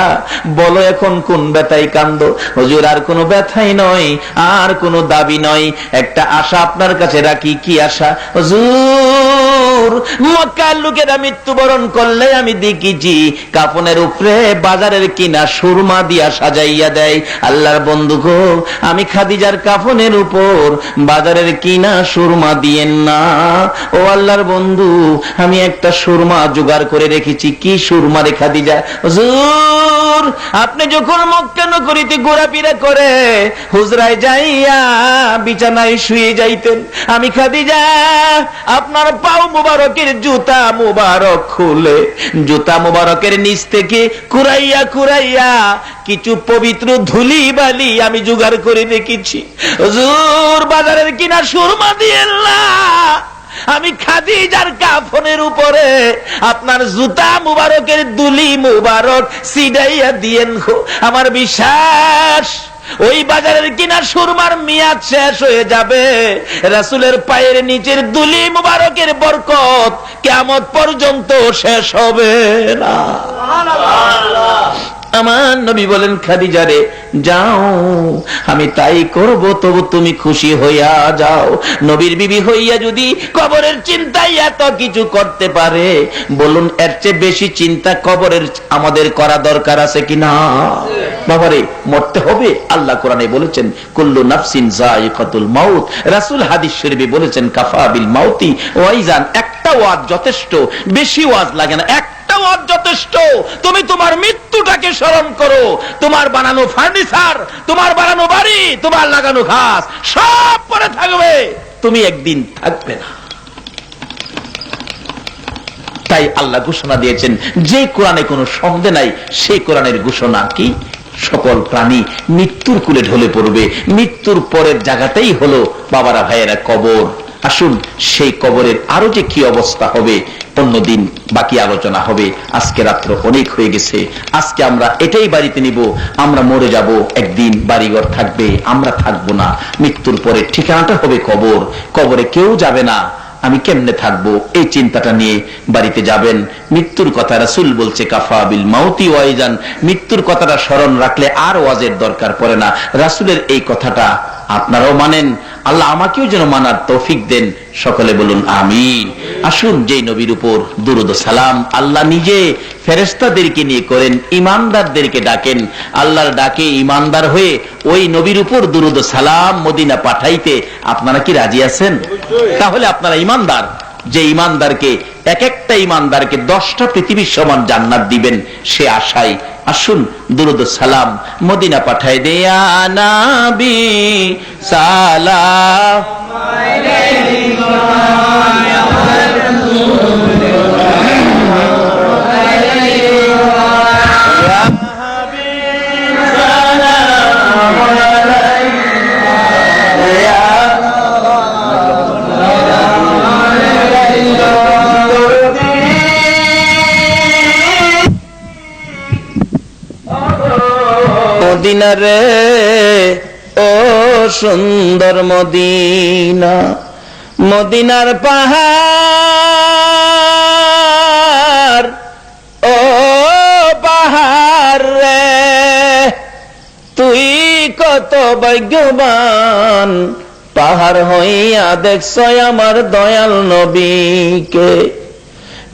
বলো এখন কোন ব্যথায় কান্দো? হুজুর, আর কোনো ব্যথাই নয়, আর কোনো দাবি নয়, একটা আশা আপনার কাছে রাখি। কি আশা? হুজুর, মক্কার লোকেরা মৃত্যুবরণ করলে আমি দেখেছি কাফনের উপরে বাজারের কিনা সুরমা দিয়া সাজাইয়া দেয়। আল্লাহর বন্ধু গো, আমি খাদিজার কাফনের উপর বাজারের কিনা সুরমা দিয়েন না। ও আল্লাহর বন্ধু, আমি একটা সুরমা জোগাড় করে রেখেছি। কি সুরমা রে খাদিজা? হুজুর, আপনি যখন মক্কা নগরীতে ঘোরাফেরা করে হুজরায় যাইয়া বিছানায় শুয়ে যাইতেন, আমি খাদিজা আপনার পাও মুবারকের জুতা মুবারক খুলে জুতা মুবারকের নিচ থেকে কুড়াইয়া কুড়াইয়া কিছু পবিত্র ধুলি বালি আমি জোগাড় করে রেখেছি। হুজুর, বাজারের কিনা সুরমা দিয়েন না, আমি খাদিজার কাফনের উপরে আপনার জুতা মুবারকের দুলি মুবারক সিডাইয়া দিয়েন। আমার বিশ্বাস ওই বাজারের কিনা সুরমার মেয়াদ শেষ হয়ে যাবে, রাসূলের পায়ের নিচের দুলি মুবারকের বরকত কিয়ামত পর্যন্ত শেষ হবে না। আমার নবী বলেন, খাদিজা রে, যাও, আমি তাই করব, তবু তুমি খুশি হইয়া যাও। নবীর বিবি হইয়া যদি কবরের চিন্তায় এত কিছু করতে পারে, বলুন এর চেয়ে বেশি চিন্তা কবরের আমাদের করা দরকার আছে কিনা? বাবারে, মরতে হবে। আল্লাহ কোরআনে বলেছেন, কুল্লু নাফসিন যায়িকাতুল মাউত। রাসূল হাদিস শরীফে বলেছেন, কাফা বিল মাউতি ওয়াইজান। একটা ওয়াজ যথেষ্ট, বেশি ওয়াজ লাগে না, একটা ওয়াজ যথেষ্ট। তুমি তোমার মৃত্যুটাকে স্মরণ করো। তোমার বানানো ফার্নিচার, তোমার বানানো বাড়ি, তোমার লাগানো ঘাস সব পরে থাকবে, তুমি একদিন থাকবে না। তাই আল্লাহ ঘোষণা দিয়েছেন, যে কোরআনে কোনো সন্দেহ নাই, সেই কোরআনের ঘোষণা কি? সকল প্রাণী মৃত্যুর কুলে ঢলে পড়বে। মৃত্যুর পরের জায়গাটাই হলো বাবারা ভাইয়েরা কবর। আসুন, সেই কবরের আরো যে কি অবস্থা হবে অন্যদিন বাকি আলোচনা হবে। আজকে রাত্র অনেক হয়ে গেছে, আজকে আমরা এটাই বাড়িতে নিব। আমরা মরে যাব একদিন, বাড়িঘর থাকবে, আমরা থাকবো না। মৃত্যুর পরে ঠিকানাটা হবে কবর। কবরে কেউ যাবে না, আমি কেমনে থাকবো, এই চিন্তাটা নিয়ে বাড়িতে যাবেন। মৃত্যুর কথা রাসূল বলছে, কাফা বিল মাউতি ওয়াইজান। মৃত্যুর কথাটা স্মরণ রাখলে আর ওয়াজের দরকার পড়ে না। রাসূলের এই কথাটা আপনারাও মানেন, আল্লাহ আমাকেও যেন মানার তৌফিক দেন। সকলে বলুন আমিন। আসুন, যেই নবীর উপর দুরূদ ও সালাম আল্লাহ নিজে ফেরেশতাদেরকে নিয়ে করেন, ইমানদারদেরকে ডাকেন, আল্লাহর ডাকে ইমানদার হয়ে ওই নবীর উপর দুরূদ ও সালাম মদিনা পাঠাইতে আপনারা কি রাজি আছেন? তাহলে আপনারা ইমানদার। যে ইমানদারকে, এক একটা ইমানদারকে 10টা পৃথিবীর সমান জান্নাত দিবেন, সে আশায় আসুন দুরূদ ও সালাম মদিনা পাঠায় দেয়া নবী সালাম আলাইকা ইয়া রাসূল মদিনা রে, ও সুন্দর মদিনা, মদিনার পাহাড়, ও পাহাড় রে, তুই কত ভাগ্যবান, পাহাড় হইয়া দেখছ আমার দয়াল নবীকে।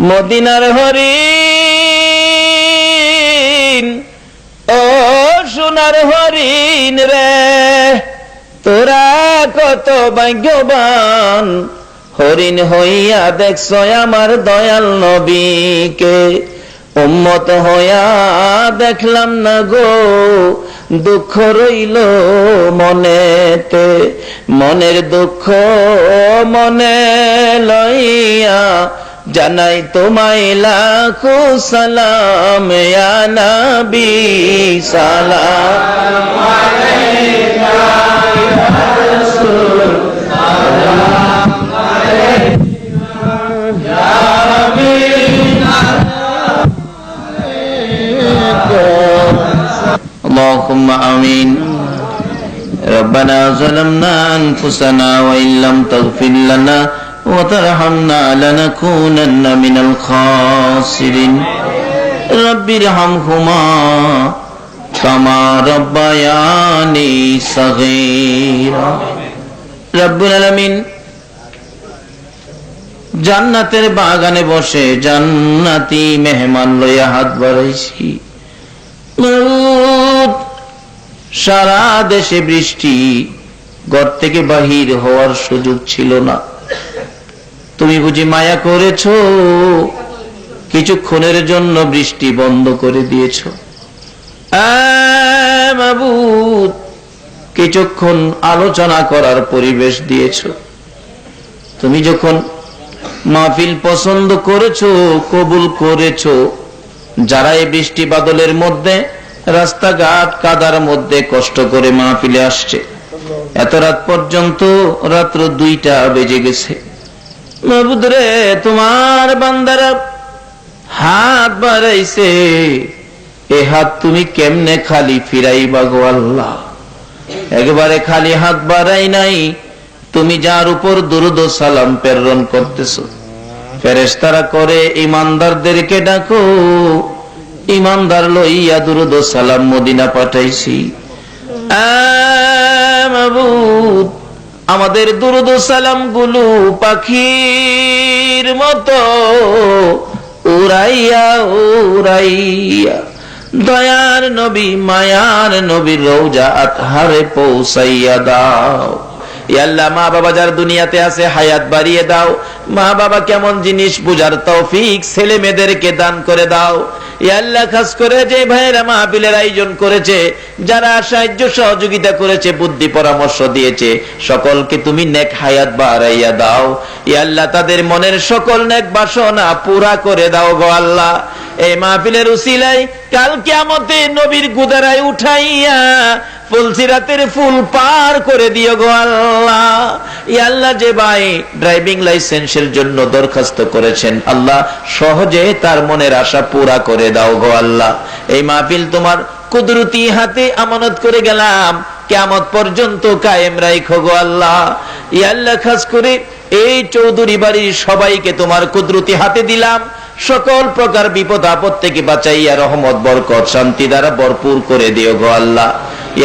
মদিনার হরিণ, ও সোনার হরিণ রে, তোরা কত ভাগ্যবান, হরিণ হইয়া দেখছ আমার দয়াল নবীকে। উম্মত হইয়া দেখলাম না গো দুঃখ রইল মনেতে, মনের দুঃখ মনে লইয়া জানাই তোমায় লাখো সালাম ইয়া নবী সালাম আলাইকা ইয়া রাসূল সালাম আলাইকা ইয়া হাবিব اللهم آمين ربنا ظلمنا أنفسنا وإن لم تغفر لنا وترحمنا لنكونن من الخاسرين رب ارحمهما كما ربياني صغيرا رب العالمين জান্নাতের বাগানে বসে জান্নাতি মেহমান লইয়া হাত বাড়াইছি। সারা দেশে বৃষ্টি, ঘর থেকে বাহির হওয়ার সুযোগ ছিল না। তুমি বুঝি মায়া করেছো, কিছুক্ষণের জন্য বৃষ্টি বন্ধ করে দিয়েছো। মাবুদ, কিছুক্ষণ আলোচনা করার পরিবেশ দিয়েছো। তুমি যখন মাহফিল পছন্দ করেছো, কবুল করেছো, যারা এই বৃষ্টি বাদলের মধ্যে রাস্তাঘাট কাদার মধ্যে কষ্ট করে মাহফিলে আসছে, এত রাত পর্যন্ত, রাত্র 2টা বেজে গেছে। মাবুদ রে, তোমার বান্দারা হাত বাড়াইছে, এ হাত তুমি কেমনে খালি ফিরাইবা গো আল্লাহ? একবারে খালি হাত বাড়াই নাই, তুমি যার উপর দুরূদ ও সালাম প্রেরণ করতেছো, ফেরেশতারা করে ইমানদারদেরকে ডাকো, ইমানদার লইয়া দুরূদ ও সালাম মদিনা পাঠাইছি। মাবুদ, আমাদের দুরূদ ও সালাম গুলো পাখির মতো উড়াইয়া উড়াইয়া দয়ার নবী মায়ার নবীর রওজা আতহারে পৌঁছাইয়া দাও। আল্লাহ, মা বাবা যার দুনিয়াতে আছে হায়াত বাড়িয়ে দাও। মা বাবা কেমন জিনিস বুঝার তৌফিক ছেলে মেয়েদেরকে দান করে দাও। আল্লাহ, খাস করে যে ভাইয়েরা মাহফিলের আয়োজন করেছে, যারা সাহায্য সহযোগিতা করেছে, বুদ্ধি পরামর্শ দিয়েছে, সকলকে তুমি নেক হায়াত বাড়াইয়া দাও। আল্লাহ, তাদের মনের সকল নেক বাসনা পুরা করে দাও গো আল্লাহ। এই মাহফিলের উসিলায় কাল কিয়ামতে নবীর গুদারায় উঠাইয়া ফুলসিরাতের ফুল পার করে দিও গো আল্লাহ। আল্লাহ, যে ভাই ড্রাইভিং লাইসেন্সের জন্য দরখাস্ত করেছেন, আল্লাহ সহজে তার মনের আশা পুরা করে দাও গো আল্লাহ। এই মাহফিল তোমার কুদরতি হাতে আমানত করে গেলাম, কিয়ামত পর্যন্ত কায়েম রাখো গো আল্লাহ। আল্লাহ, খাস করে এই চৌধুরী বাড়ির সবাইকে তোমার কুদরতি হাতে দিলাম, সকল প্রকার বিপদ আপদ থেকে বাঁচাইয়া রহমত বরকত শান্তি দ্বারা ভরপুর করে দিও গো আল্লাহ।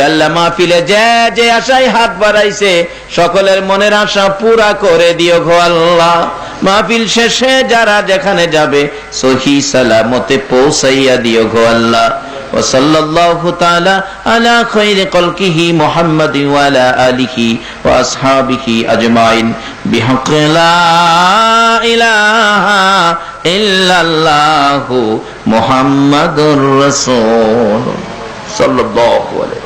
আল্লাহ, মাহফিলে যে যে আশায় হাত বাড়াইছে, সকলের মনের আশা পুরা করে দিও গো আল্লাহ। মাহফিল শেষে যারা যেখানে যাবে সহি সালামতে পৌঁছাইয়া দিও গো আল্লাহ। وصلى الله تعالى على خير خلقه محمد وعلى آله وأصحابه أجمعين بحق لا إله إلا الله محمد رسول صلى الله عليه